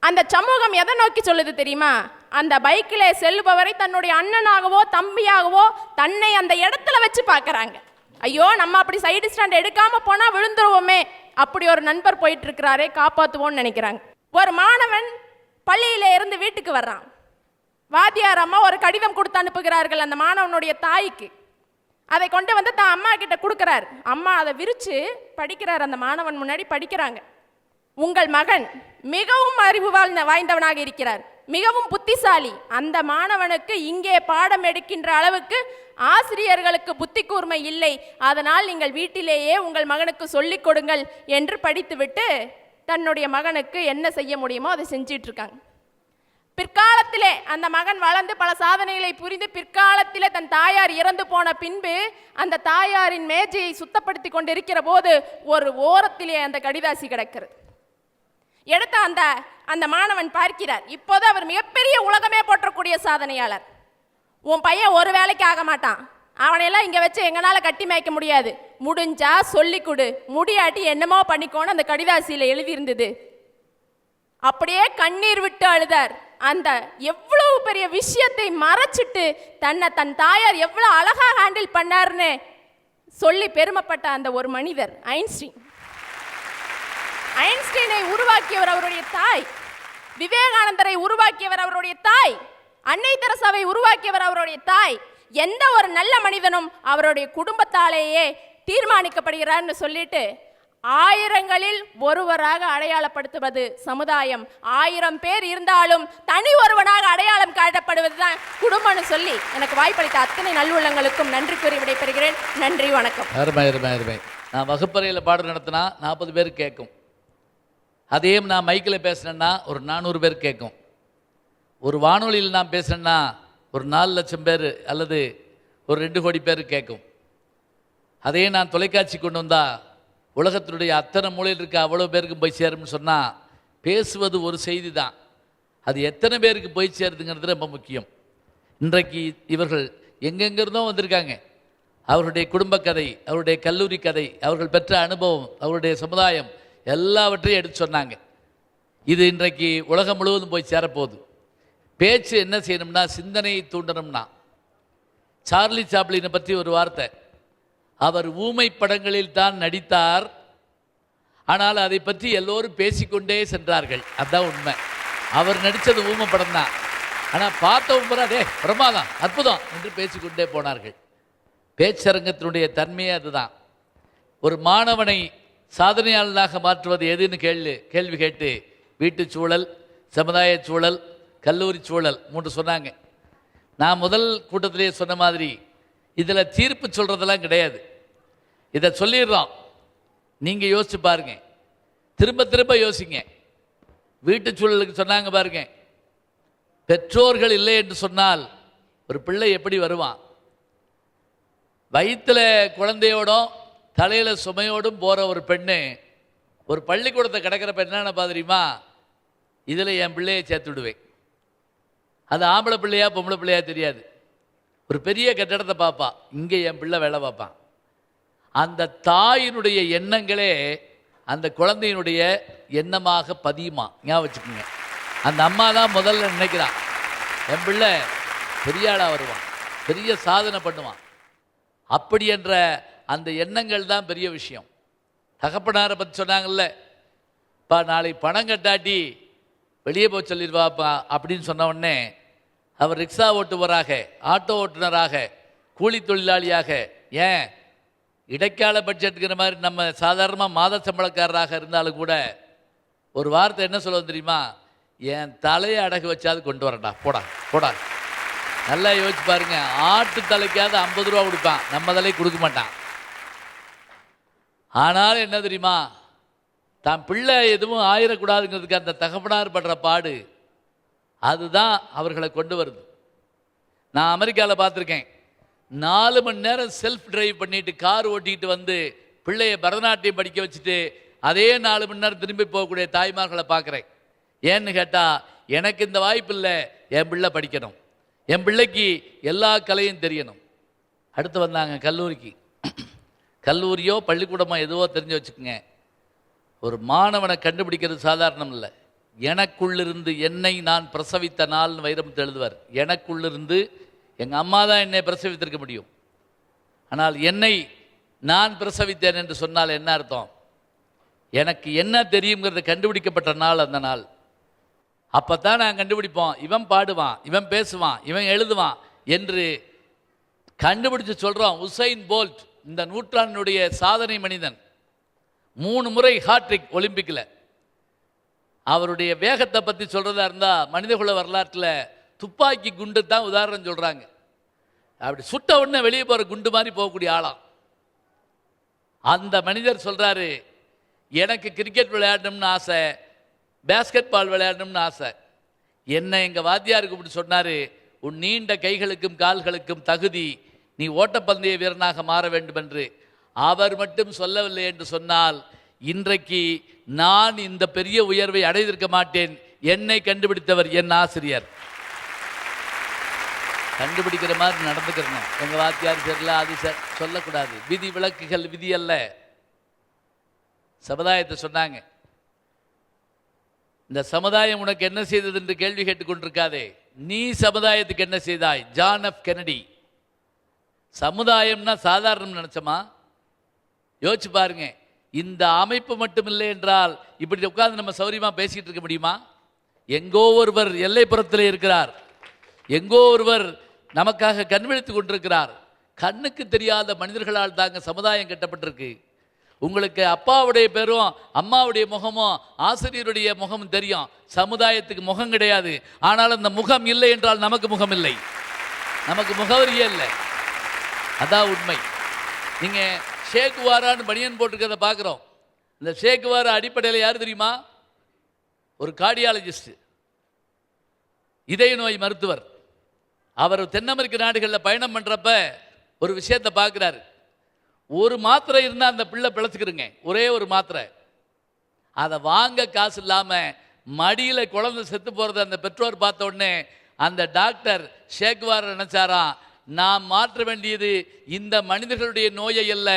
அந்த சமூகம் எதை நோக்கி சொல்லுது தெரியுமா? அந்த பைக்கில் செல்பவரை தன்னுடைய அண்ணனாகவோ தம்பியாகவோ தன்னை அந்த இடத்துல வச்சு பார்க்குறாங்க. ஐயோ நம்ம அப்படி சைடு ஸ்டாண்ட் எடுக்காமல் போனால் விழுந்துருவோமே, அப்படி ஒரு நண்பர் போயிட்டு இருக்கிறாரே, காப்பாற்றுவோன்னு நினைக்கிறாங்க. ஒரு மாணவன் பள்ளியில இருந்து வீட்டுக்கு வர்றான். வாத்தியார் அம்மா ஒரு கடிதம் கொடுத்து அனுப்புகிறார்கள் அந்த மாணவனுடைய தாய்க்கு. அதை கொண்டு வந்து தான் அம்மா கிட்ட கொடுக்குறார். அம்மா அதை விரித்து படிக்கிறார். அந்த மாணவன் முன்னாடி படிக்கிறாங்க. உங்கள் மகன் மிகவும் அறிவு வாய்ந்தவனாக இருக்கிறார், மிகவும் புத்திசாலி. அந்த மாணவனுக்கு இங்கே பாடம் எடுக்கின்ற அளவுக்கு ஆசிரியர்களுக்கு புத்தி கூர்மை இல்லை. அதனால் நீங்கள் வீட்டிலேயே உங்கள் மகனுக்கு சொல்லிக் கொடுங்கள் என்று படித்துவிட்டு தன்னுடைய மகனுக்கு என்ன செய்ய முடியுமோ அதை செஞ்சிட்டு இருக்காங்க. பிற்காலத்திலே அந்த மகன் வளர்ந்து பல சாதனைகளை புரிந்து பிற்காலத்திலே தன் தாயார் இறந்து போன பின்பு அந்த தாயாரின் மேஜையை சுத்தப்படுத்தி கொண்டிருக்கிற போது ஒரு ஓரத்திலே அந்த கடிதாசி கிடக்கிறது. எடுத்த அந்த மாணவன் பார்க்கிறார். இப்போது அவர் மிகப்பெரிய உலகமே போற்றக்கூடிய சாதனையாளர். உன் பையன் ஒரு வேலைக்கு ஆக மாட்டான், அவனையெல்லாம் இங்கே வச்சு எங்களால் கட்டி மேய்க்க முடியாது, முடிஞ்சா சொல்லி கொடு, முடியாட்டி என்னமோ பண்ணிக்கோன்னு அந்த கடிதாசியில் எழுதியிருந்தது. அப்படியே கண்ணீர் விட்டு அழுதார். அந்த எவ்வளவு பெரிய விஷயத்தை மறைச்சிட்டு தன் தாயார் எவ்வளோ அழகாக ஹேண்டில் பண்ணார்னு சொல்லி பெருமைப்பட்ட அந்த ஒரு மனிதர் ஐன்ஸ்டீன். ஐன்ஸ்டீனை உருவாக்கியவர் அவருடைய தாய், விவேகானந்தரை உருவாக்கியவர் அவருடைய தாய், அன்னை தெரசாவை உருவாக்கியவர் அவருடைய தாய். எந்த ஒரு நல்ல மனிதனும் அவருடைய குடும்பத்தாலேயே தீர்மானிக்கப்படுகிறார்னு சொல்லிட்டு ஆயிரங்களில் ஒருவராக அடையாளப்படுத்துவது சமுதாயம். 1000 பேர் இருந்தாலும் தனி ஒருவனாக அடையாளம் காட்டப்படுவது தான் குடும்பம்னு சொல்லி எனக்கு வாய்ப்பளித்த அத்தனை நல்லுள்ளங்களுக்கும் நன்றி கூறி விடைபெறுகிறேன். நன்றி, வணக்கம். அருமை அருமை அருமை. நான் வகுப்பறையில் பாடம் நடத்தினா 40 பேர் கேட்கும். அதே நான் மைக்கில் பேசினேன்னா ஒரு 400 பேர் கேட்கும். ஒரு வானொலியில் நான் பேசினேன்னா ஒரு 4 லட்சம் பேர் அல்லது ஒரு 2 கோடி பேர் கேட்கும். அதே நான் தொலைக்காட்சி கொண்டு வந்தால் உலகத்தினுடைய அத்தனை மூலையில் இருக்க அவ்வளோ பேருக்கும் போய் சேரும்னு சொன்னால் பேசுவது ஒரு செய்தி தான், அது எத்தனை பேருக்கு போய் சேருதுங்கிறது ரொம்ப முக்கியம். இன்றைக்கு இவர்கள் எங்கெங்கிருந்தோ வந்திருக்காங்க. அவர்களுடைய குடும்ப கதை, அவருடைய கல்லூரி கதை, அவர்கள் பெற்ற அனுபவம், அவருடைய சமுதாயம் எல்லாவற்றையும் எடுத்து சொன்னாங்க. இது இன்றைக்கு உலகம் முழுவதும் போய் சேரப்போகுது. பேச்சு என்ன செய்யணும்னா சிந்தனையை தூண்டணும்னா, சார்லி சாப்ளினை பற்றி ஒரு வார்த்தை, அவர் ஊமை படங்களில் தான் நடித்தார், ஆனால் அதை பற்றி எல்லோரும் பேசிக்கொண்டே சென்றார்கள். அதுதான் உண்மை. அவர் நடித்தது ஊமை படம் தான், ஆனால் பார்த்தவங்க அதே பிரமாதம் அற்புதம் என்று பேசிக்கொண்டே போனார்கள். பேச்சரங்கத்தினுடைய தன்மையே அதுதான். ஒரு மாணவனை சாதனையாளனாக மாற்றுவது எதுன்னு கேள்வி கேட்டு வீட்டு சூழல், சமுதாய சூழல், கல்லூரி சூழல் 3 சொன்னாங்க. நான் முதல் கூட்டத்திலேயே சொன்ன மாதிரி இதில் தீர்ப்பு சொல்கிறதெல்லாம் கிடையாது. இதை சொல்லிடுறோம், நீங்கள் யோசிச்சு பாருங்க, திரும்ப திரும்ப யோசிங்க. வீட்டு சூழலுக்கு சொன்னாங்க பாருங்க, பெற்றோர்கள் இல்லை என்று சொன்னால் ஒரு பிள்ளை எப்படி வருவான்? வயிற்றில் குழந்தையோடும் தலையில் சுமையோடும் போகிற ஒரு பெண்ணு ஒரு பள்ளிக்கூடத்தை கிடக்கிறப்ப என்னென்ன தெரியுமா, இதில் என் பிள்ளையை சேர்த்து விடுவேன். அது ஆம்பளை பிள்ளையா பொம்பளை பிள்ளையா தெரியாது. ஒரு பெரிய கட்டடத்தை பார்ப்பா, இங்கே என் பிள்ளை வேலை பார்ப்பான். அந்த தாயினுடைய எண்ணங்களே அந்த குழந்தையினுடைய எண்ணமாக பதியுமா, ஞாபகம் வச்சுக்கோங்க. அந்த அம்மா தான் முதல்ல நினைக்கிறான், என் பிள்ளை பெரிய ஆளாக வருவான், பெரிய சாதனை பண்ணுவான். அப்படி என்ற அந்த எண்ணங்கள் தான் பெரிய விஷயம். தகப்பனாரை பற்றி சொன்னாங்கல்ல, இப்போ நாளைக்கு பணம் கட்டாட்டி வெளியே போய் சொல்லிடுவாப்பா அப்படின்னு சொன்ன உடனே அவர் ரிக்ஷா ஓட்டுவராக, ஆட்டோ ஓட்டுநராக, கூலி தொழிலாளியாக, ஏன் இடைக்கால பட்ஜெட்டுங்கிற மாதிரி நம்ம சாதாரணமாக மாத சம்பளக்காரராக இருந்தாலும் கூட ஒரு வார்த்தை என்ன சொல்லுவது தெரியுமா, என் தலையை அடகு வச்சாது கொண்டு வரேன்டா, போடா போடா. நல்லா யோசிச்சு பாருங்க, ஆட்டு தலைக்காவது 50 ரூபா கொடுப்பான், நம்ம தலைக்கு கொடுக்க மாட்டான். ஆனாலும் என்ன தெரியுமா, தான் பிள்ளை எதுவும் ஆயிடக்கூடாதுங்கிறதுக்கு அந்த தகப்பனார் படுற பாடு, அதுதான் அவர்களை கொண்டு வருது. நான் அமெரிக்காவில் பார்த்துருக்கேன், 4 மணி நேரம் செல்ஃப் டிரைவ் பண்ணிட்டு கார் ஓட்டிக்கிட்டு வந்து பிள்ளையை பரதநாட்டியம் படிக்க வச்சுட்டு அதே 4 மணி நேரம் திரும்பி போகக்கூடிய தாய்மார்களை பார்க்குறேன். ஏன்னு கேட்டால், எனக்கு இந்த வாய்ப்பு இல்லை, என் பிள்ளை படிக்கணும், என் பிள்ளைக்கு எல்லா கலையும் தெரியணும். அடுத்து வந்தாங்க கல்லூரிக்கு. கல்லூரியோ பள்ளிக்கூடமோ எதுவோ தெரிஞ்சு வச்சுக்கோங்க, ஒரு மாணவனை கண்டுபிடிக்கிறது சாதாரணம் இல்லை. எனக்குள்ளிருந்து என்னை நான் பிரசவித்த நாள்னு வைரமுத்து எழுதுவார். எனக்குள்ளிருந்து எங்கள் அம்மா தான் என்னை பிரசவித்திருக்க முடியும், ஆனால் என்னை நான் பிரசவித்தேன் என்று சொன்னால் என்ன அர்த்தம்? எனக்கு என்ன தெரியுங்கிறது கண்டுபிடிக்கப்பட்ட நாள் அந்த நாள். அப்போ தான் நான் கண்டுபிடிப்போம், இவன் பாடுவான், இவன் பேசுவான், இவன் எழுதுவான் என்று கண்டுபிடிச்சு சொல்கிறோம். உசைன் போல்ட் இந்த நூற்றாண்டினுடைய சாதனை மனிதன், 3 முறை ஹாட்ரிக் ஒலிம்பிக்கில். அவருடைய வேகத்தை பற்றி சொல்கிறதா இருந்தால் மனிதகுல வரலாற்றில் துப்பாக்கி குண்டு தான் உதாரணம் சொல்கிறாங்க. அப்படி சுட்ட உடனே வெளியே போகிற குண்டு மாதிரி போகக்கூடிய ஆளாம் அந்த மனிதர். சொல்கிறாரு, எனக்கு கிரிக்கெட் விளையாடணும்னு ஆசை, பேஸ்கெட் பால் விளையாடணும்னு ஆசை. என்ன எங்கள் வாத்தியார் கூப்பிட்டு சொன்னார், உன் நீண்ட கைகளுக்கும் கால்களுக்கும் தகுதி, நீ ஓட்டப்பந்தய வீரனாக மாற வேண்டும் என்று. அவர் மட்டும் சொல்லவில்லை என்று சொன்னால் இன்றைக்கு நான் இந்த பெரிய உயர்வை அடைந்திருக்க மாட்டேன். என்னை கண்டுபிடித்தவர் என் ஆசிரியர். கண்டுபிடிக்கிற மாதிரி நடந்துக்கிறணும். எங்கள் வாத்தியார் சரியில்லை, அது சொல்லக்கூடாது. விதி விலக்குகள் விதி அல்ல. சமுதாயத்தை சொன்னாங்க, இந்த சமுதாயம் உனக்கு என்ன செய்தது என்று கேள்வி கேட்டுக்கொண்டிருக்காதே, நீ சமுதாயத்துக்கு என்ன செய்தாய்? John F Kennedy. சமுதாயம்னா சாதாரணம் நினைச்சோமா? யோசிச்சு பாருங்க. இந்த அமைப்பு மட்டும் இல்லை என்றால் இப்படி உட்கார்ந்து நம்ம சௌரியமாக பேசிக்கிட்டு இருக்க முடியுமா? எங்கோ ஒருவர் எல்லைப்புறத்தில் இருக்கிறார், எங்கோ ஒருவர் நமக்காக கண்விழித்து கொண்டிருக்கிறார். கண்ணுக்கு தெரியாத மனிதர்களால் தாங்க சமுதாயம் கட்டப்பட்டிருக்கு. உங்களுக்கு அப்பாவுடைய பேரும் அம்மாவுடைய முகமும் ஆசிரியருடைய முகமும் தெரியும், சமுதாயத்துக்கு முகம் கிடையாது. ஆனால் அந்த முகம் இல்லை என்றால் நமக்கு முகம் இல்லை, நமக்கு முகவரியே இல்லை. அதான் உண்மை. நீங்கள் ஷேக்குவாரான்னு பனியன் போட்டிருக்கிறத பார்க்குறோம். இந்த ஷேக்குவாரா அடிப்படையில் யார் தெரியுமா? ஒரு கார்டியாலஜிஸ்ட், இதய நோய் மருத்துவர். அவர் தென் அமெரிக்க நாடுகளில் பயணம் பண்ணுறப்ப ஒரு விஷயத்தை பார்க்குறாரு. ஒரு மாத்திரை இருந்தால் அந்த பிள்ளை பிழைச்சிக்கிறங்க, ஒரே ஒரு மாத்திரை. அதை வாங்க காசு இல்லாமல் மடியில் குழந்தை செத்து போகிறத அந்த பெற்றோர் பார்த்த உடனே அந்த டாக்டர் ஷேக்வார் நினைச்சாராம், நாம் மாற்ற வேண்டியது இந்த மனிதர்களுடைய நோயை அல்ல,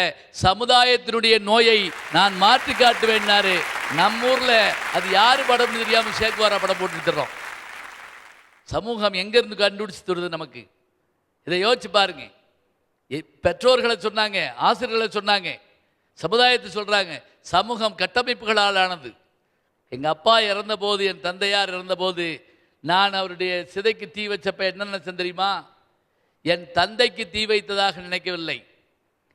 சமுதாயத்தினுடைய நோயை நான் மாற்றி காட்டுவேன்னாரு. நம்ம ஊரில் அது யாரு படம் தெரியாமல் ஷேக்வாரா படம் போட்டுருக்கிறோம். சமூகம் எங்கேருந்து கண்டுபிடிச்சி தருது நமக்கு? இதை யோசிச்சு பாருங்க. பெற்றோர்களை சொன்னாங்க, ஆசிரியர்களை சொன்னாங்க, சமுதாயத்தை சொல்றாங்க. சமூகம் கட்டமைப்புகளால் ஆனது. எங்கள் அப்பா இறந்தபோது, என் தந்தையார் இறந்தபோது நான் அவருடைய சிதைக்கு தீ வச்சப்ப என்ன நினைச்சேன் தெரியுமா? என் தந்தைக்கு தீ வைத்ததாக நினைக்கவில்லை.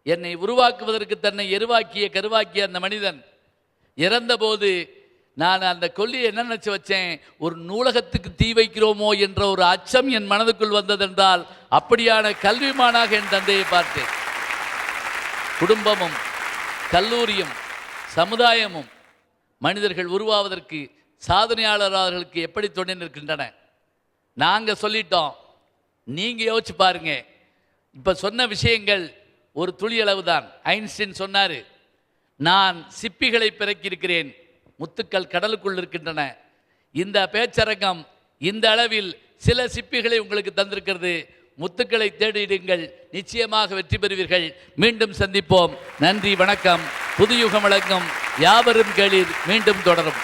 என்னை உருவாக்குவதற்கு தன்னை எருவாக்கிய கருவாக்கிய அந்த மனிதன் இறந்தபோது நான் அந்த கொல்லியை என்ன நினைச்சு வச்சேன்? ஒரு நூலகத்துக்கு தீ வைக்கிறோமோ என்ற ஒரு அச்சம் என் மனதுக்குள் வந்ததென்றால் அப்படியான கல்விமானாக என் தந்தையை பார்த்தேன். குடும்பமும் கல்லூரியும் சமுதாயமும் மனிதர்கள் உருவாவதற்கு சாதனையாளர்களுக்கு எப்படி துணை நிற்கின்றன? நாங்கள் சொல்லிட்டோம், நீங்கள் யோசிச்சு பாருங்க. இப்போ சொன்ன விஷயங்கள் ஒரு துளி அளவு தான். ஐன்ஸ்டீன் சொன்னார், நான் சிப்பிகளை பிறக்கியிருக்கிறேன், முத்துக்கள் கடலுக்குள் இருக்கின்றன. இந்த பேச்சரங்கம் இந்த அளவில் சில சிப்பிகளை உங்களுக்கு தந்திருக்கிறது. முத்துக்களை தேடிடுங்கள், நிச்சயமாக வெற்றி பெறுவீர்கள். மீண்டும் சந்திப்போம். நன்றி, வணக்கம். புதுயுகம் வழங்கும் யாவரும் கேளீர் மீண்டும் தொடரும்.